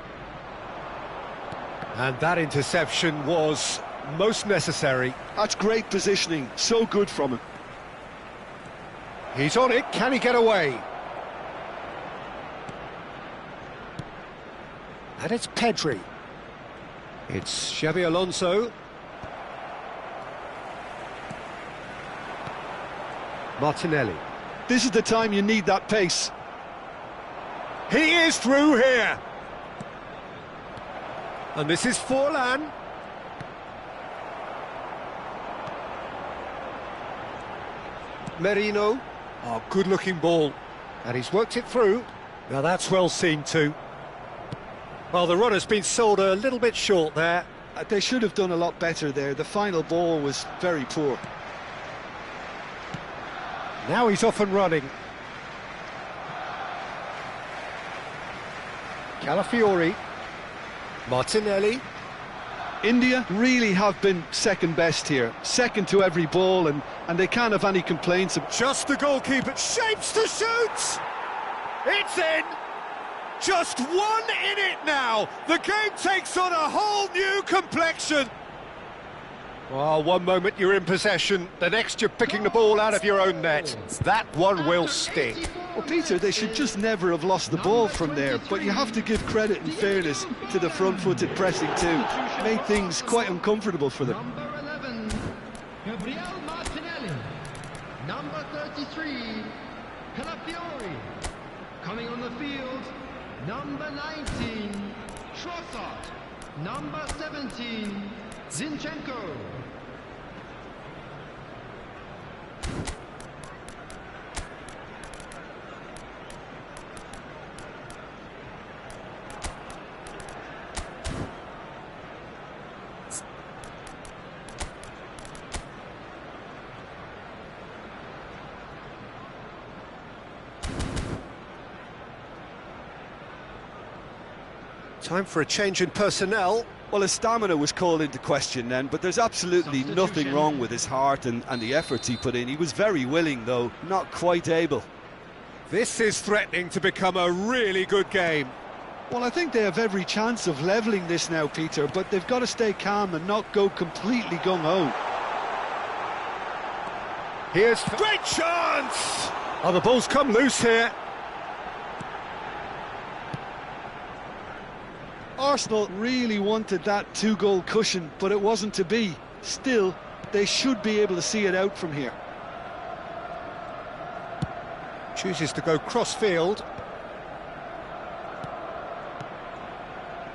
And that interception was most necessary. That's great positioning, so good from him. He's on it, can he get away? And it's Pedri. It's Xavi Alonso. Martinelli. This is the time you need that pace. He is through here. And this is Forlan. Merino. Oh, good-looking ball. And he's worked it through. Now that's well seen too. Well, the run has been sold a little bit short there. They should have done a lot better there. The final ball was very poor. Now he's off and running. Calafiori. Martinelli. India really have been second best here. Second to every ball, and they can't have any complaints. Just the goalkeeper. Shapes to shoot! It's in! Just one in it now! The game takes on a whole new complexion! Well, one moment you're in possession, the next you're picking the ball out of your own net. That one will sting. Well, Peter, they should just never have lost the ball from there, but you have to give credit and fairness to the front-footed pressing too. Made things quite uncomfortable for them. Number 11, Gabriel Martinelli. Number 33, Calafiori. Coming on the field, number 19, Trossard. Number 17, Zinchenko. Time for a change in personnel. Well, his stamina was called into question then, but there's absolutely nothing wrong with his heart and the efforts he put in. He was very willing, though, not quite able. This is threatening to become a really good game. Well, I think they have every chance of levelling this now, Peter, but they've got to stay calm and not go completely gung-ho. Here's great chance! Oh, the ball's come loose here. Arsenal really wanted that two-goal cushion, but it wasn't to be. Still, they should be able to see it out from here. Chooses to go cross-field.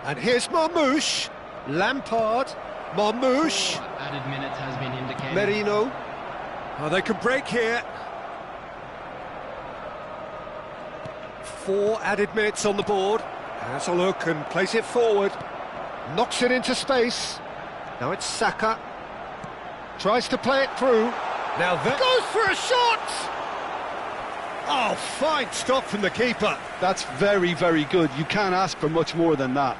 And here's Marmoush. Lampard. Marmoush. Added minutes has been indicated. Merino. Oh, they can break here. 4 added minutes on the board. Has a look and plays it forward. Knocks it into space. Now it's Saka. Tries to play it through. Now that goes for a shot! Oh, fine stop from the keeper. That's very, very good. You can't ask for much more than that.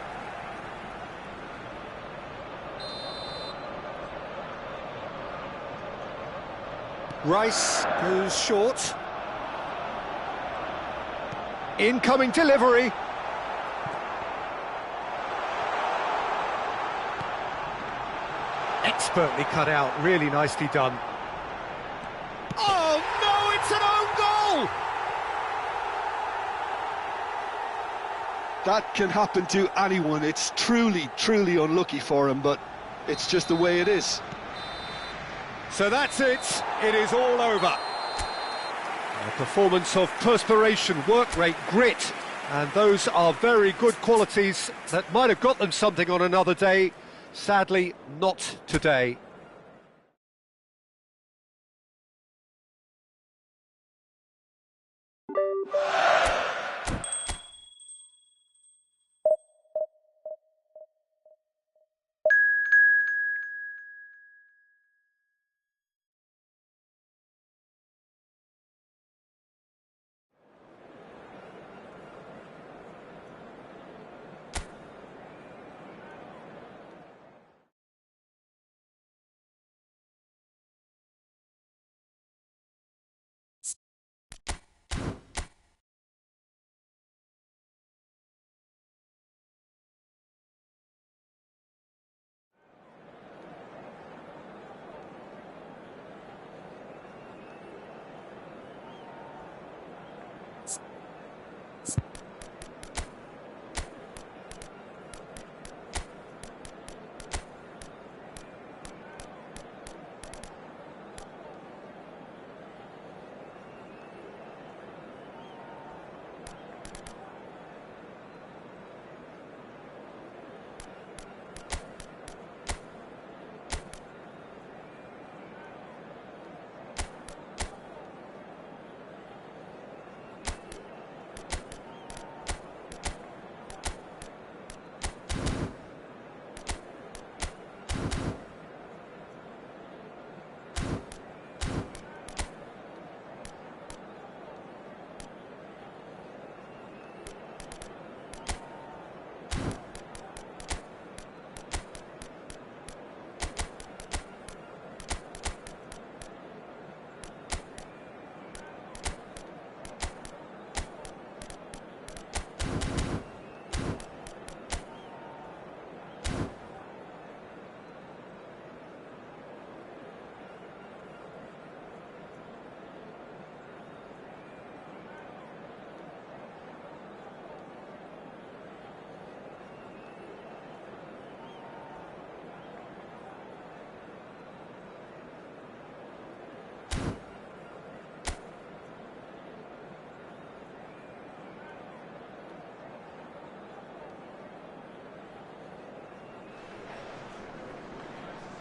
Rice goes short. Incoming delivery. Expertly cut out, really nicely done. Oh no, it's an own goal! That can happen to anyone. It's truly, truly unlucky for him, but it's just the way it is. So that's it, it is all over. A performance of perspiration, work rate, grit, and those are very good qualities that might have got them something on another day. Sadly, not today.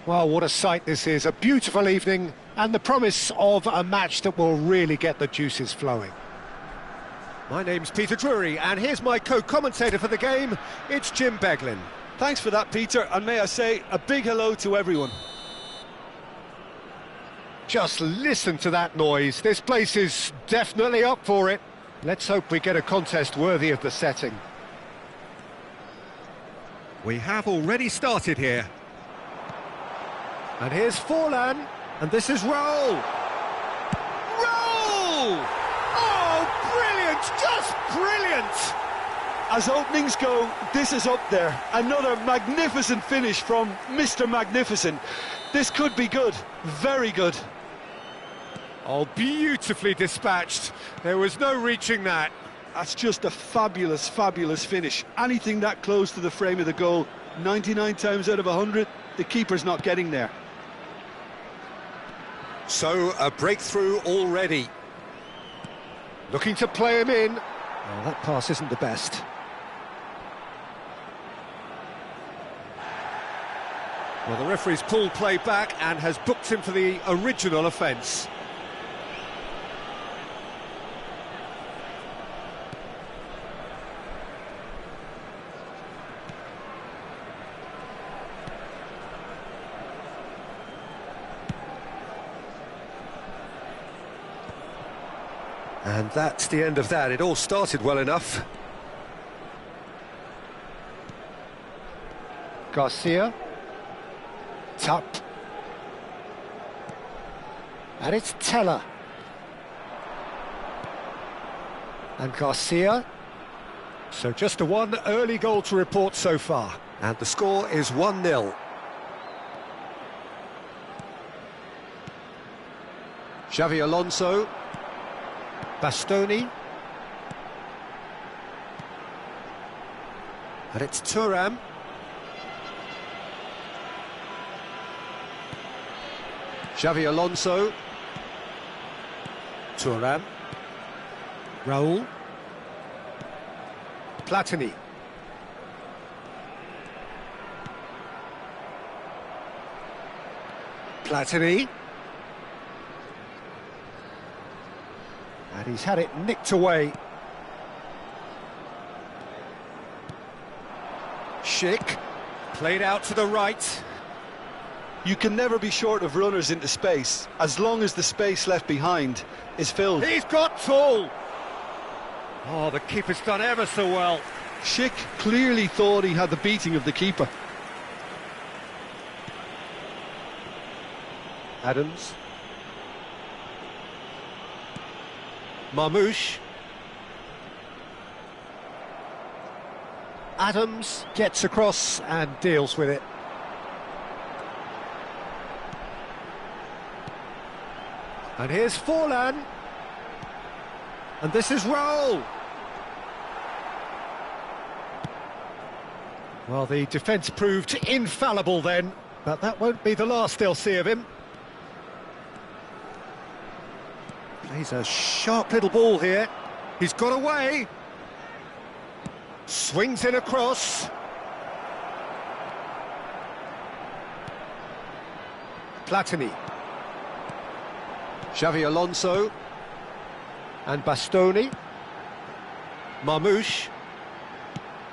Well, what a sight this is, a beautiful evening and the promise of a match that will really get the juices flowing. My name's Peter Drury and here's my co-commentator for the game, it's Jim Beglin. Thanks for that, Peter, and may I say a big hello to everyone. Just listen to that noise, this place is definitely up for it. Let's hope we get a contest worthy of the setting. We have already started here. And here's Forlan, and this is Roll! Roll! Oh, brilliant, just brilliant! As openings go, this is up there. Another magnificent finish from Mr. Magnificent. This could be good, very good. Oh, beautifully dispatched. There was no reaching that. That's just a fabulous, fabulous finish. Anything that close to the frame of the goal, 99 times out of 100, the keeper's not getting there. So, a breakthrough already. Looking to play him in. Well, that pass isn't the best. Well, the referee's pulled play back and has booked him for the original offence. And that's the end of that. It all started well enough. Garcia. Tap. And it's Teller. And Garcia. So just the one early goal to report so far. And the score is 1-0. Xavi Alonso. Bastoni. And it's Thuram. Xavi Alonso. Thuram. Raul. Platini. Platini. And he's had it nicked away. Schick. Played out to the right. You can never be short of runners into space, as long as the space left behind is filled. He's got tall. Oh, the keeper's done ever so well. Schick clearly thought he had the beating of the keeper. Adams. Marmouche. Adams gets across and deals with it. And here's Forlan. And this is Raul. Well, the defence proved infallible then, but that won't be the last they'll see of him. Plays a sharp little ball here. He's got away. Swings in across. Platini. Xavi Alonso. And Bastoni. Marmouche.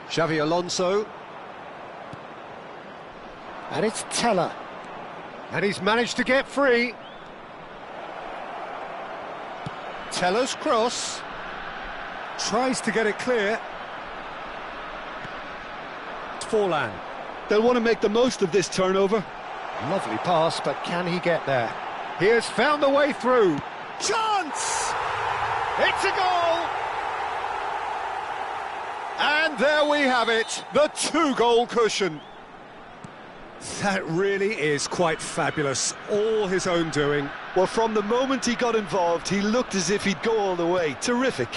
Xavi Alonso. And it's Teller. And he's managed to get free. Teller's cross. Tries to get it clear. Forlan. They'll want to make the most of this turnover. Lovely pass, but can he get there? He has found the way through. Chance! It's a goal! And there we have it, the two-goal cushion. That really is quite fabulous, all his own doing. Well, from the moment he got involved, he looked as if he'd go all the way. Terrific.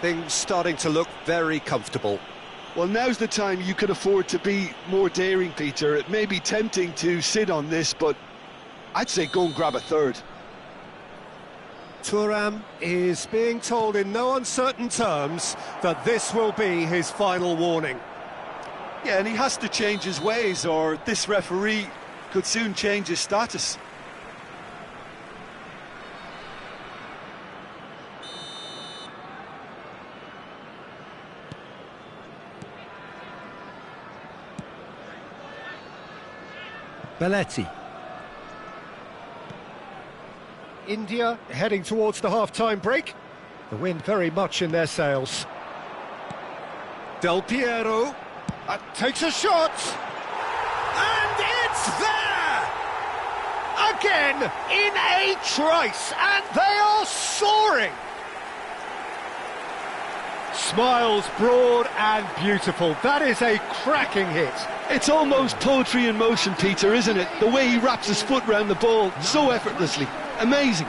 Things starting to look very comfortable. Well, now's the time you can afford to be more daring, Peter. It may be tempting to sit on this, but I'd say go and grab a third. Thuram is being told in no uncertain terms that this will be his final warning. Yeah, and he has to change his ways, or this referee could soon change his status. Belletti. India heading towards the half-time break. The wind very much in their sails. Del Piero takes a shot. And it's there! Again, in a trice, and they are soaring! Smiles broad and beautiful. That is a cracking hit. It's almost poetry in motion, Peter, isn't it? The way he wraps his foot round the ball so effortlessly. Amazing.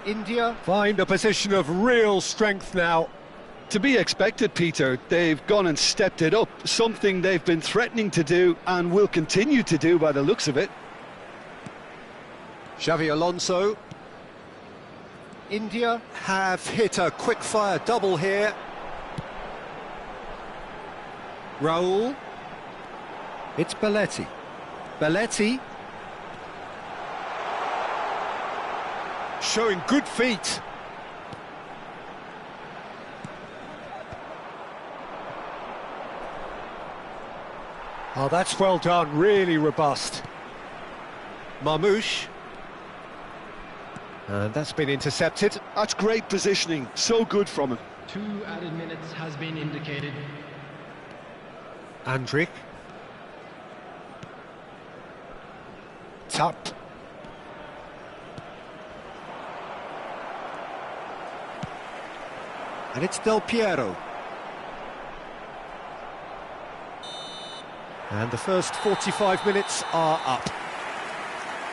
India find a position of real strength now. To be expected, Peter. They've gone and stepped it up, something they've been threatening to do and will continue to do by the looks of it. Xavi Alonso. India have hit a quick-fire double here. Raul. It's Belletti. Belletti. Showing good feet. Oh, that's well done, really robust. Marmoush. And that's been intercepted. That's great positioning, so good from him. 2 added minutes has been indicated. Andrik. Tap. And it's Del Piero. And the first 45 minutes are up.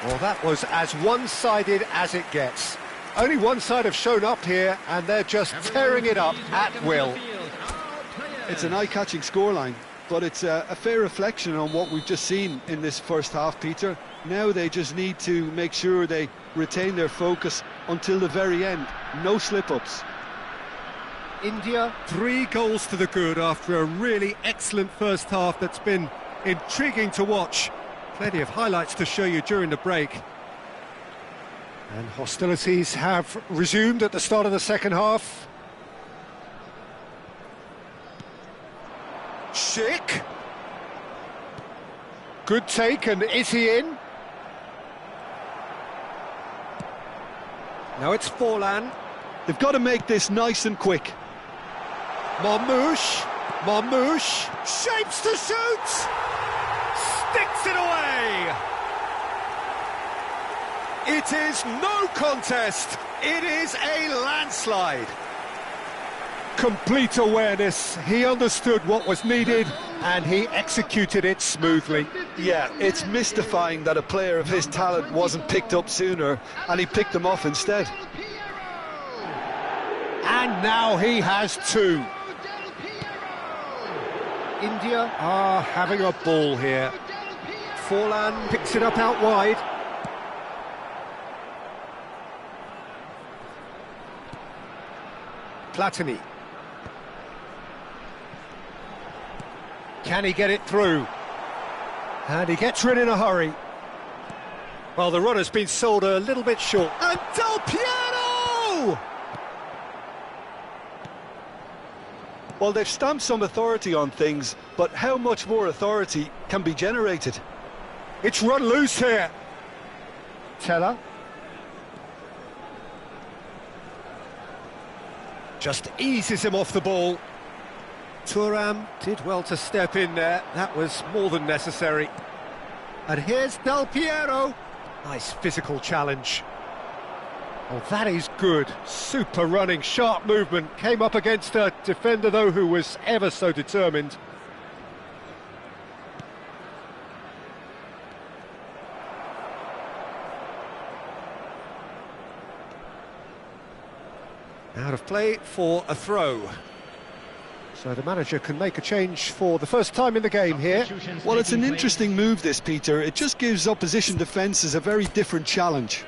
Well, that was as one-sided as it gets. Only one side have shown up here, and they're just tearing it up at will. It's an eye-catching scoreline, but it's a fair reflection on what we've just seen in this first half, Peter. Now they just need to make sure they retain their focus until the very end. No slip-ups. India, 3 goals to the good after a really excellent first half that's been intriguing to watch. Plenty of highlights to show you during the break. And hostilities have resumed at the start of the second half. Schick. Good take, and is he in? Now it's Forlan. They've got to make this nice and quick. Marmoush. Marmoush. Shapes to shoot. Sticks it away. It is no contest. It is a landslide. Complete awareness. He understood what was needed and he executed it smoothly. Yeah, it's mystifying that a player of his talent wasn't picked up sooner and he picked them off instead. And now he has 2. India are having a ball here. Forlan picks it up out wide. Platini. Can he get it through? And he gets rid in a hurry. Well, the run has been sold a little bit short. And Del Piero! Well, they've stamped some authority on things, but how much more authority can be generated? It's run loose here. Teller. Just eases him off the ball. Thuram did well to step in there. That was more than necessary. And here's Del Piero. Nice physical challenge. Oh, that is good. Super running, sharp movement. Came up against a defender, though, who was ever so determined. Out of play for a throw. So the manager can make a change for the first time in the game here. Well, it's an interesting move, this, Peter. It just gives opposition defences a very different challenge.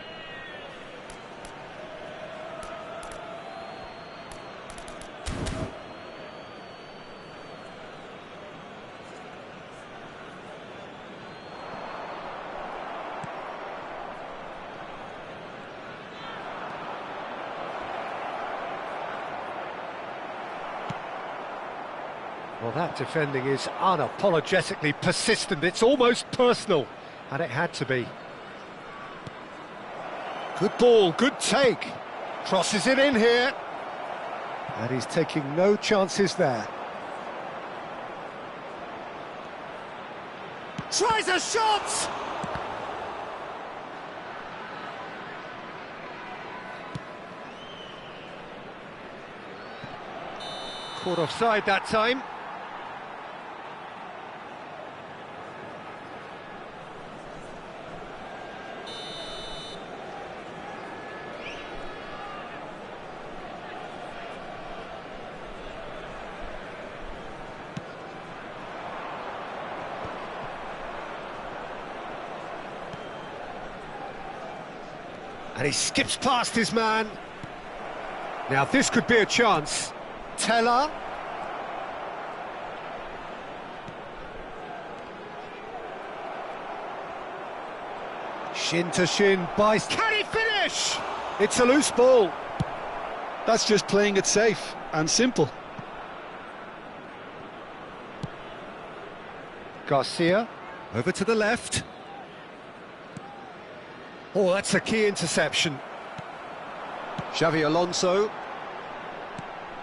Well, that defending is unapologetically persistent. It's almost personal, and it had to be. Good ball, good take. Crosses it in here. And he's taking no chances there. Tries a shot! Caught offside that time. And he skips past his man. Now this could be a chance. Teller. Shin to shin, buys. Can he finish? It's a loose ball. That's just playing it safe and simple. Garcia, over to the left. Oh, that's a key interception. Xavi Alonso.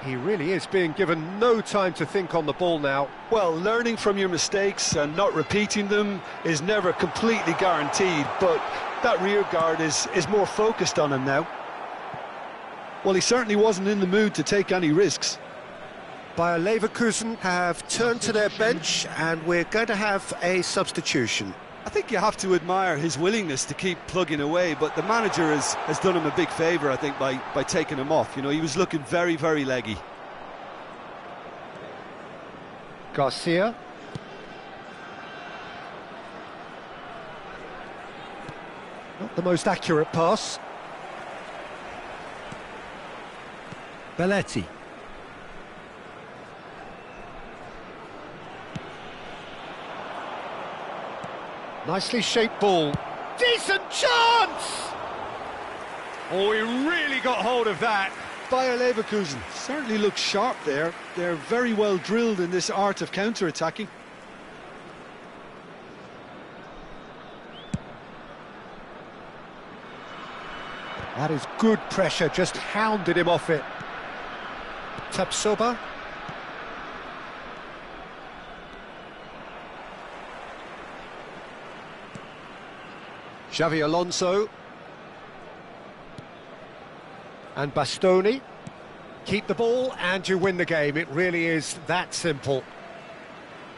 He really is being given no time to think on the ball now. Well, learning from your mistakes and not repeating them is never completely guaranteed, but that rear guard is more focused on him now. Well, he certainly wasn't in the mood to take any risks. Bayer Leverkusen have turned to their bench, and we're going to have a substitution. I think you have to admire his willingness to keep plugging away, but the manager has done him a big favour, I think, by taking him off. You know, he was looking very, very leggy. Garcia. Not the most accurate pass. Belletti. Nicely shaped ball. Decent chance! Oh, he really got hold of that. Bayer Leverkusen certainly looks sharp there. They're very well drilled in this art of counter-attacking. That is good pressure, just hounded him off it. Tapsoba. Xavi Alonso. And Bastoni. Keep the ball and you win the game. It really is that simple.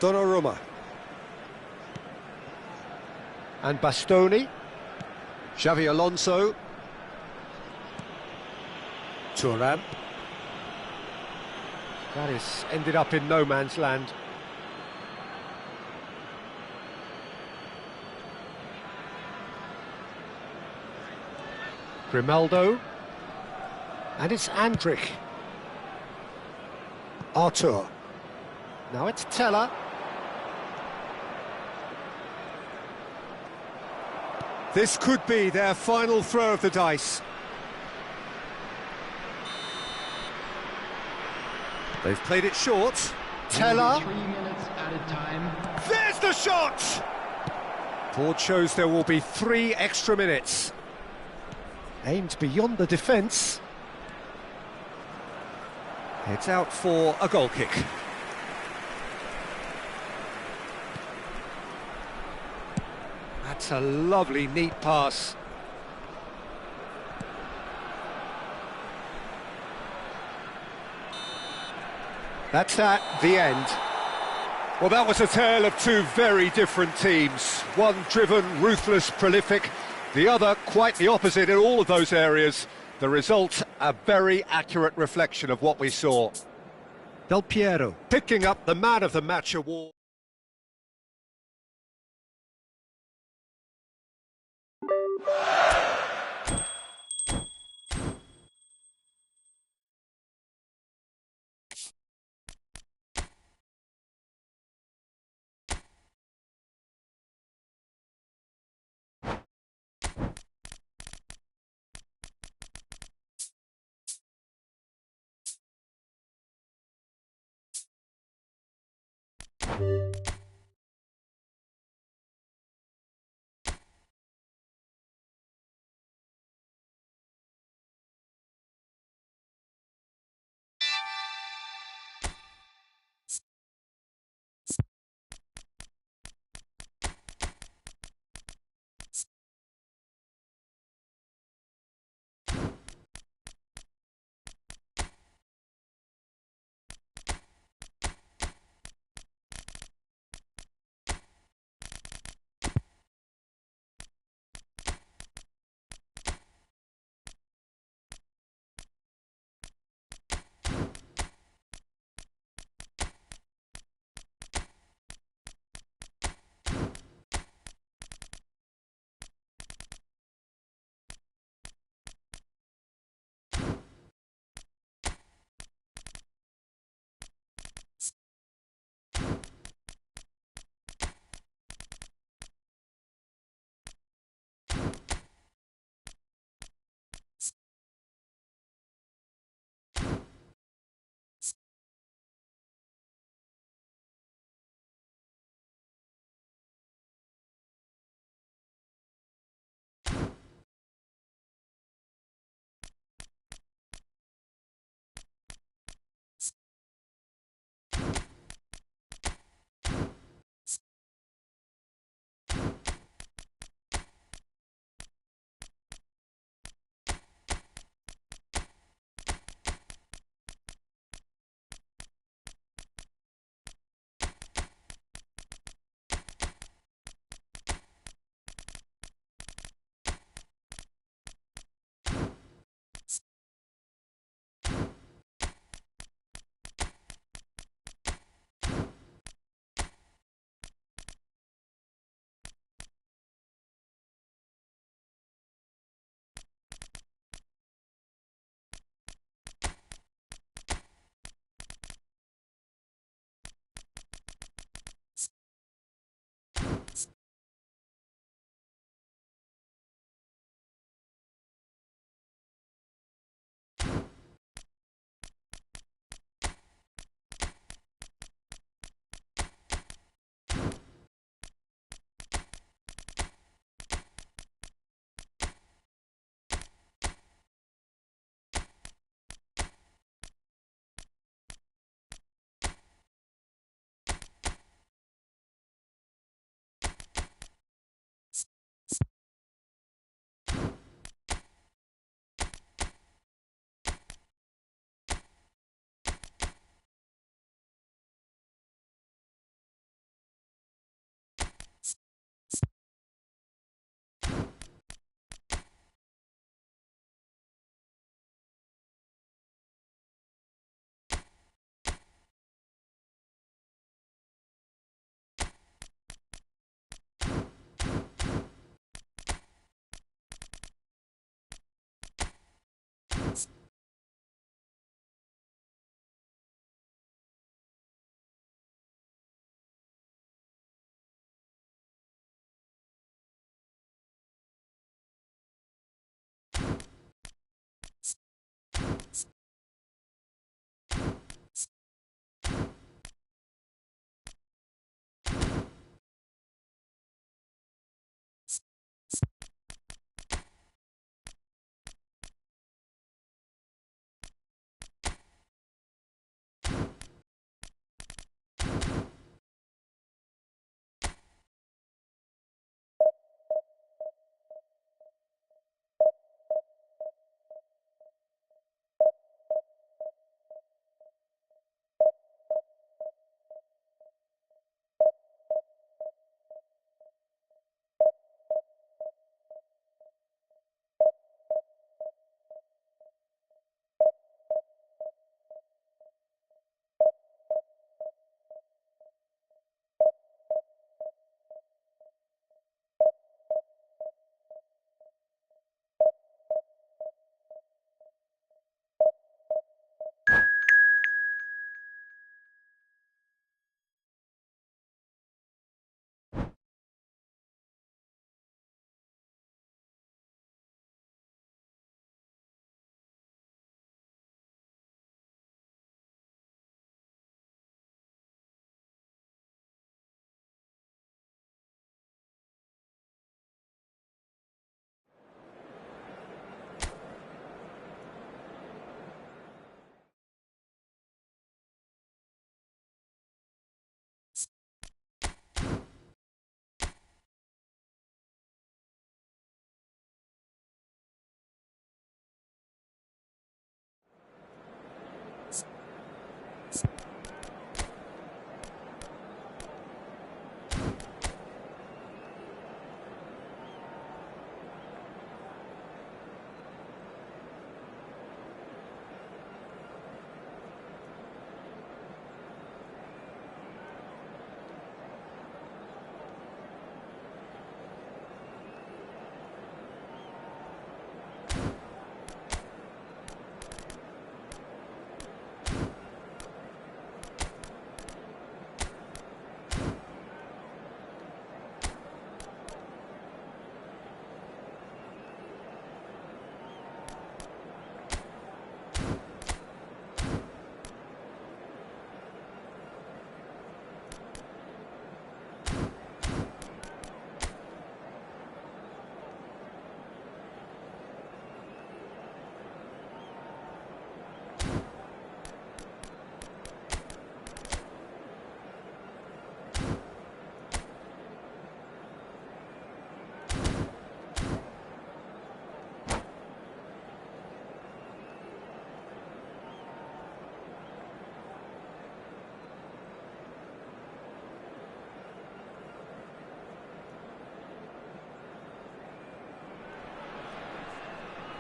Donnarumma. And Bastoni. Xavi Alonso. Thuram. That is ended up in no man's land. Grimaldo. And it's Andrich. Artur. Now it's Teller. This could be their final throw of the dice. They've played it short. Teller. 3 minutes added time. There's the shot! Board shows there will be 3 extra minutes. Aimed beyond the defence. It's out for a goal kick. That's a lovely, neat pass. That's at the end. Well, that was a tale of 2 very different teams. One driven, ruthless, prolific. The other quite the opposite in all of those areas. The result, a very accurate reflection of what we saw. Del Piero picking up the Man of the Match award.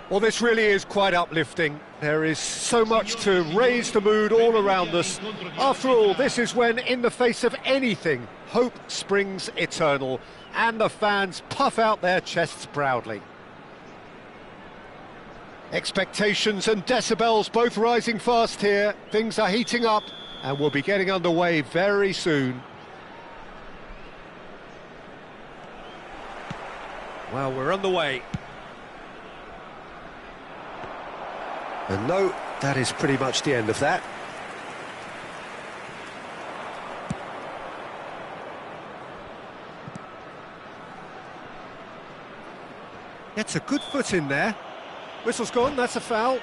Well, this really is quite uplifting. There is so much to raise the mood all around us. After all, this is when, in the face of anything, hope springs eternal, and the fans puff out their chests proudly. Expectations and decibels both rising fast here. Things are heating up, and we'll be getting underway very soon. Well, we're on the way. And no, that is pretty much the end of that. Gets a good foot in there. Whistle's gone, that's a foul.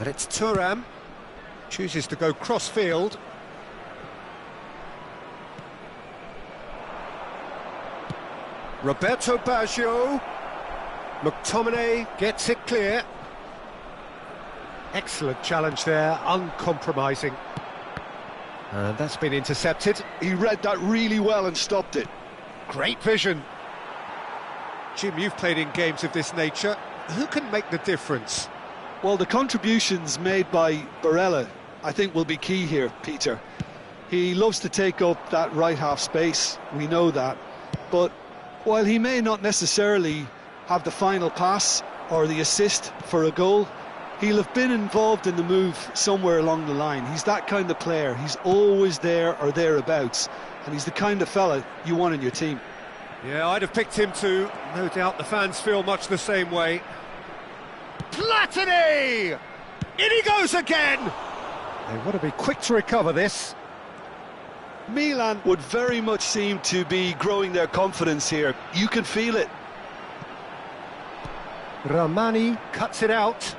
And it's Thuram, chooses to go cross-field. Roberto Baggio. McTominay gets it clear. Excellent challenge there, uncompromising. And that's been intercepted. He read that really well and stopped it. Great vision. Jim, you've played in games of this nature. Who can make the difference? Well, the contributions made by Barella, I think, will be key here, Peter. He loves to take up that right half space, we know that. But while he may not necessarily have the final pass or the assist for a goal, he'll have been involved in the move somewhere along the line. He's that kind of player. He's always there or thereabouts, and he's the kind of fella you want in your team. Yeah, I'd have picked him too. No doubt the fans feel much the same way. Platini! In he goes again! They want to be quick to recover this. Milan would very much seem to be growing their confidence here. You can feel it. Ramani cuts it out.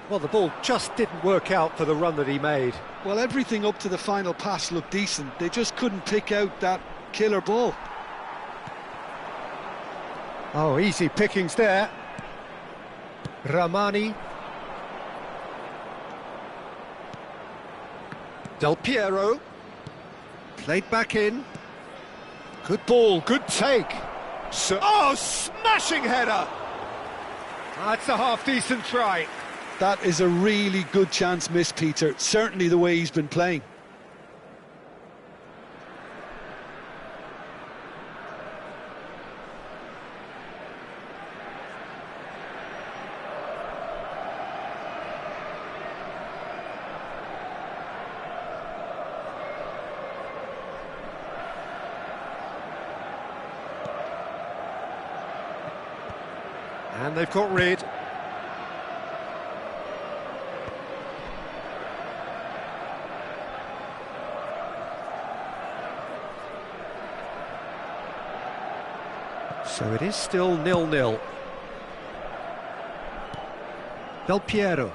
Well, the ball just didn't work out for the run that he made. Well, everything up to the final pass looked decent. They just couldn't pick out that killer ball. Oh, easy pickings there. Ramani. Del Piero. Played back in. Good ball, good take. Oh, smashing header! That's a half-decent try. That is a really good chance missed, Peter. Certainly the way he's been playing. And they've got rid. So it is still 0-0. Del Piero.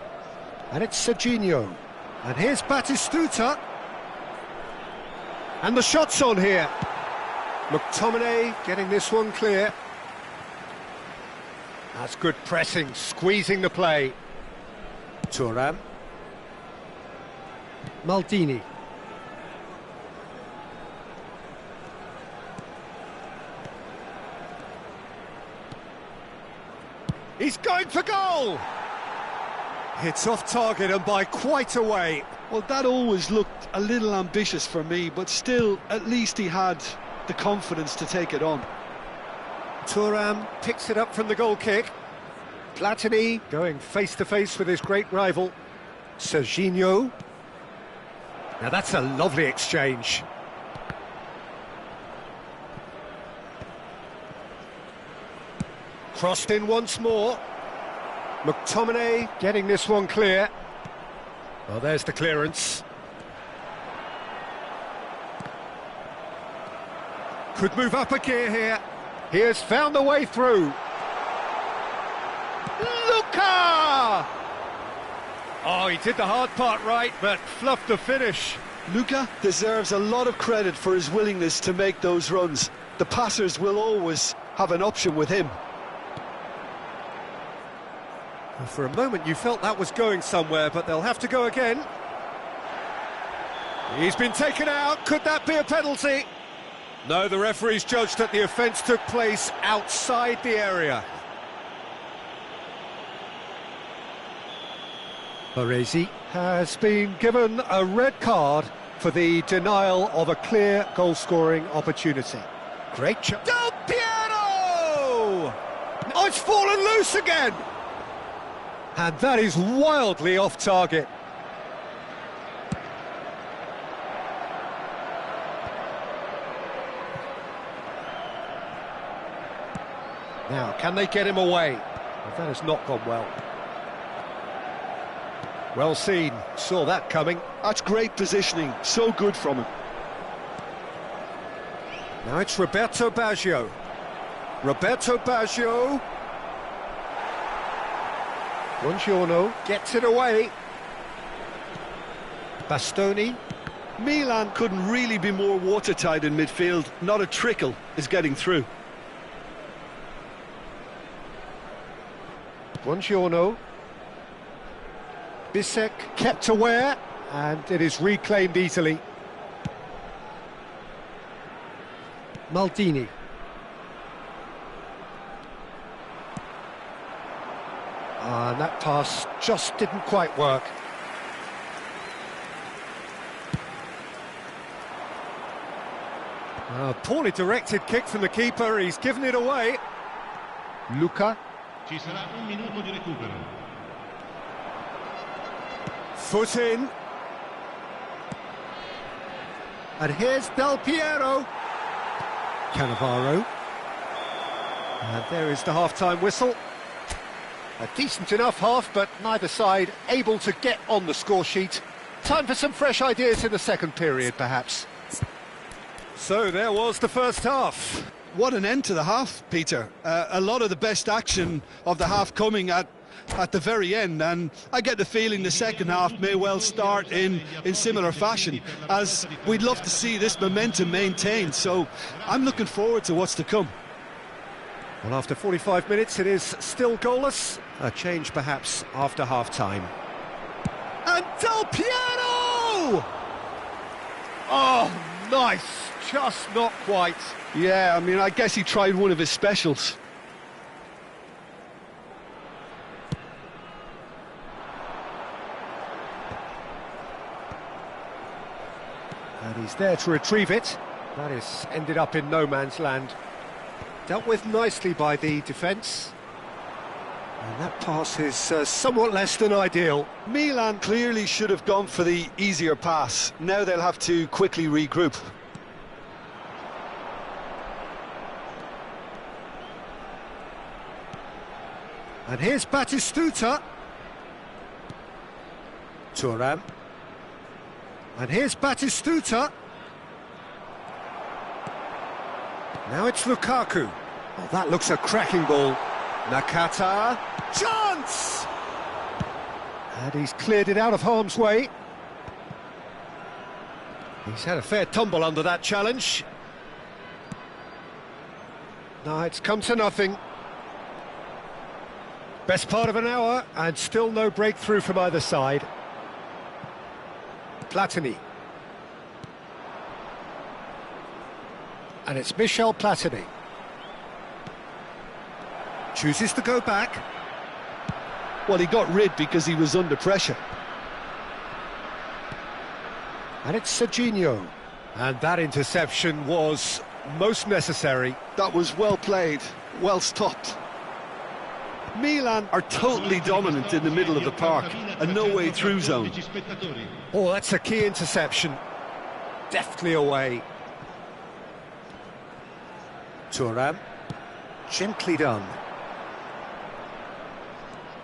And it's Serginho. And here's Batistuta. And the shot's on here. McTominay getting this one clear. That's good pressing, squeezing the play. Thuram. Maldini. He's going for goal! It's off target and by quite a way. Well, that always looked a little ambitious for me, but still, at least he had the confidence to take it on. Thuram picks it up from the goal kick. Platini going face-to-face with his great rival, Serginho. Now that's a lovely exchange. Crossed in once more. McTominay getting this one clear. Well, there's the clearance. Could move up a gear here. He has found the way through. Luka! Oh, he did the hard part right, but fluffed the finish. Luka deserves a lot of credit for his willingness to make those runs. The passers will always have an option with him. For a moment you felt that was going somewhere, but they'll have to go again. He's been taken out. Could that be a penalty? No, the referee's judged that the offence took place outside the area. Baresi has been given a red card for the denial of a clear goal-scoring opportunity. Great shot. Del Piero! Oh, it's fallen loose again! And that is wildly off target. Now, can they get him away? Well, that has not gone well. Well seen, saw that coming. That's great positioning, so good from him. Now it's Roberto Baggio. Roberto Baggio. Buongiorno gets it away. Bastoni. Milan couldn't really be more watertight in midfield. Not a trickle is getting through. Buongiorno. Bisek kept aware, and it is reclaimed easily. Maldini. And that pass just didn't quite work. A poorly directed kick from the keeper, he's given it away. Luka. Ci sarà un minuto di recupero. Foot in. And here's Del Piero. Cannavaro. And there is the half-time whistle. A decent enough half, but neither side able to get on the score sheet. Time for some fresh ideas in the second period, perhaps. So there was the first half. What an end to the half, Peter. A lot of the best action of the half coming at the very end, and I get the feeling the second half may well start in similar fashion, as we'd love to see this momentum maintained, so I'm looking forward to what's to come. Well, after 45 minutes it is still goalless. A change perhaps after half-time. And Del Piero! Oh, nice, just not quite. Yeah, I mean, I guess he tried one of his specials. And he's there to retrieve it. That is ended up in no man's land. Dealt with nicely by the defence. And that pass is somewhat less than ideal. Milan clearly should have gone for the easier pass. Now they'll have to quickly regroup. And here's Batistuta. Thuram. And here's Batistuta. Now it's Lukaku. Oh, that looks a cracking ball. Nakata. Chance! And he's cleared it out of harm's way. He's had a fair tumble under that challenge. No, it's come to nothing. Best part of an hour, and still no breakthrough from either side. Platini. And it's Michel Platini. Chooses to go back. Well, he got rid because he was under pressure. And it's Serginho. And that interception was most necessary. That was well played, well stopped. Milan are totally dominant in the middle of the park, a no-way through zone. Oh, that's a key interception. Deftly away. Thuram. Gently done.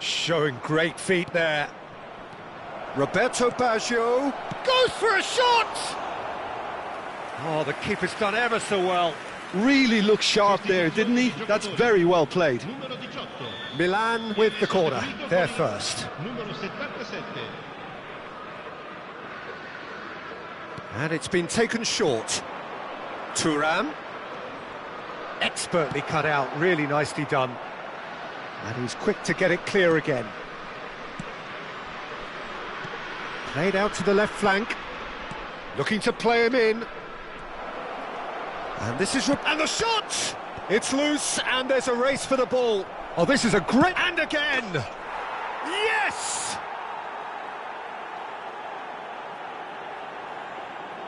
Showing great feet there. Roberto Baggio goes for a shot! Oh, the keeper's done ever so well. Really looked sharp there, didn't he? That's very well played. Milan with the corner, they're first. And it's been taken short. Thuram. Expertly cut out, really nicely done. And he's quick to get it clear again. Played out to the left flank. Looking to play him in. And this is... And the shot! It's loose, and there's a race for the ball. Oh, this is a great... And again! Yes!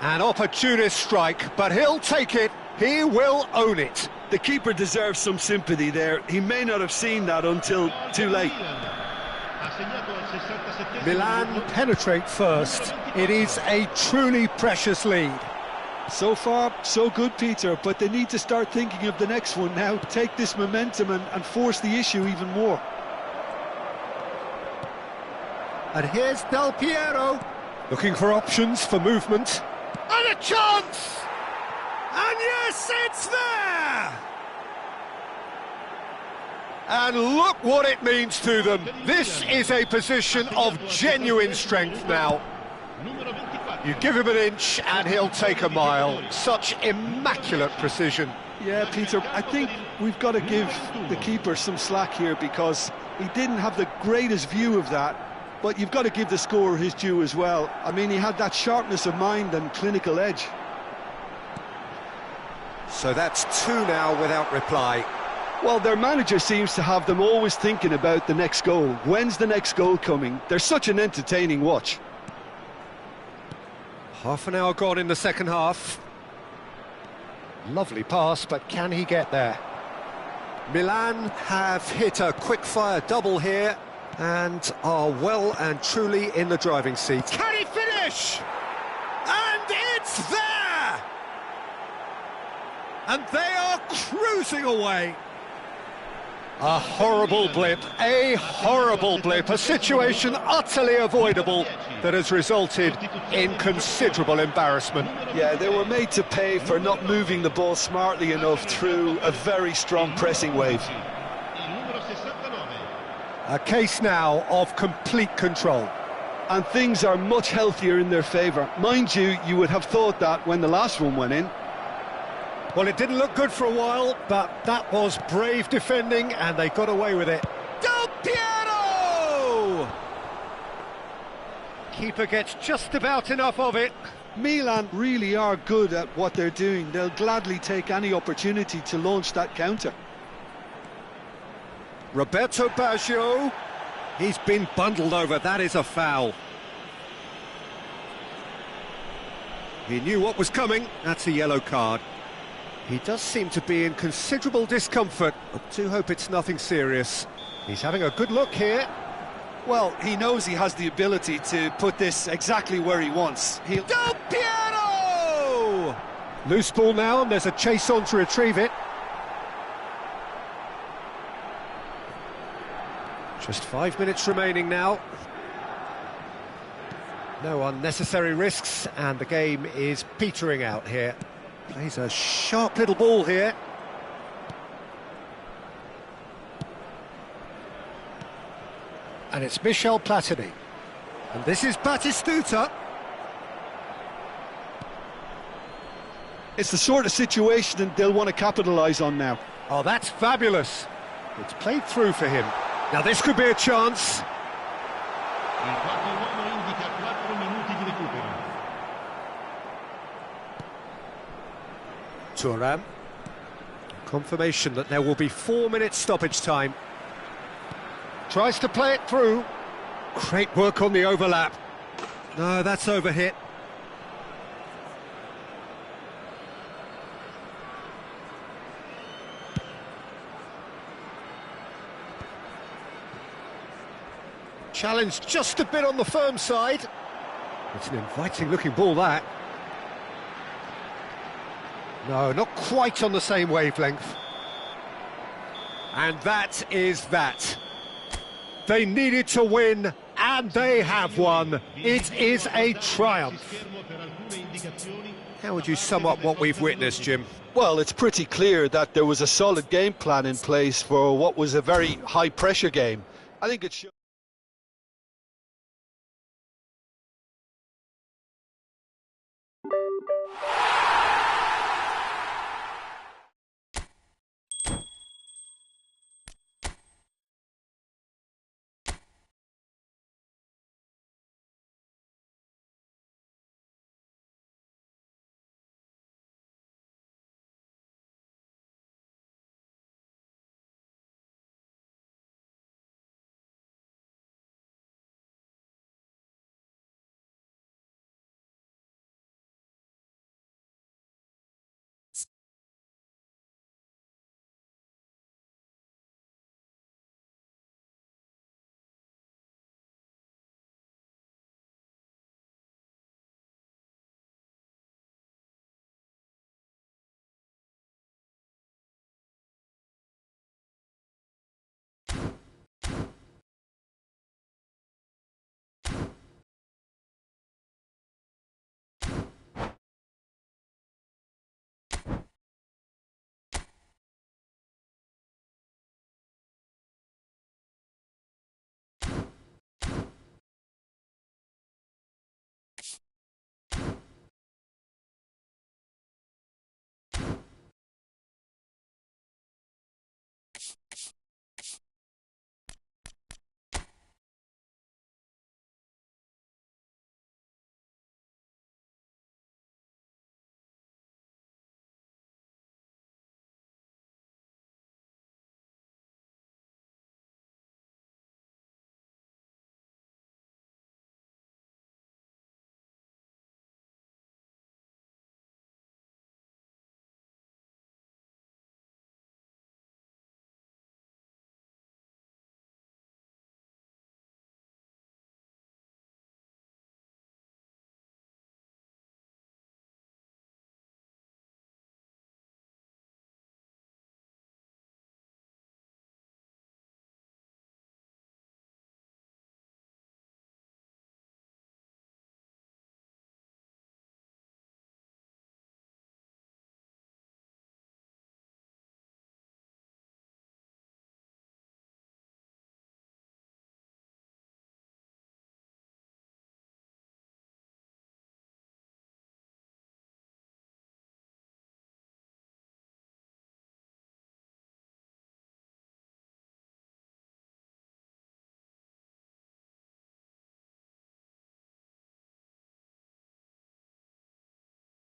An opportunist strike, but he'll take it. He will own it. The keeper deserves some sympathy there. He may not have seen that until too late. Milan penetrate first. It is a truly precious lead. So far, so good, Peter, but they need to start thinking of the next one now. Take this momentum and force the issue even more. And here's Del Piero. Looking for options for movement. And a chance! And yes, it's there! And look what it means to them. This is a position of genuine strength now. You give him an inch and he'll take a mile. Such immaculate precision. Yeah, Peter, I think we've got to give the keeper some slack here because he didn't have the greatest view of that, but you've got to give the scorer his due as well. I mean, he had that sharpness of mind and clinical edge. So that's two now without reply. Well, their manager seems to have them always thinking about the next goal. When's the next goal coming? They're such an entertaining watch. Half an hour gone in the second half. Lovely pass, but can he get there? Milan have hit a quick-fire double here and are well and truly in the driving seat. Can he finish? And it's there! And they are cruising away. A horrible blip, a situation utterly avoidable that has resulted in considerable embarrassment. Yeah, they were made to pay for not moving the ball smartly enough through a very strong pressing wave. A case now of complete control. And things are much healthier in their favour. Mind you, you would have thought that when the last one went in. Well, it didn't look good for a while, but that was brave defending, and they got away with it. Del Piero! Keeper gets just about enough of it. Milan really are good at what they're doing. They'll gladly take any opportunity to launch that counter. Roberto Baggio. He's been bundled over. That is a foul. He knew what was coming. That's a yellow card. He does seem to be in considerable discomfort. I do hope it's nothing serious. He's having a good look here. Well, he knows he has the ability to put this exactly where he wants. Del Piero! Loose ball now, and there's a chase on to retrieve it. Just 5 minutes remaining now. No unnecessary risks, and the game is petering out here. Plays a sharp little ball here. And it's Michel Platini. And this is Batistuta. It's the sort of situation that they'll want to capitalise on now. Oh, that's fabulous. It's played through for him. Now this could be a chance. Il quarto uomo indica 4 minuti di recupero. Thuram. Confirmation that there will be 4 minutes stoppage time. Tries to play it through. Great work on the overlap. No, that's overhit. Challenged just a bit on the firm side. It's an inviting looking ball, that. No, not quite on the same wavelength. And that is that. They needed to win, and they have won. It is a triumph. How would you sum up what we've witnessed, Jim? Well, it's pretty clear that there was a solid game plan in place for what was a very high-pressure game. I think it shows...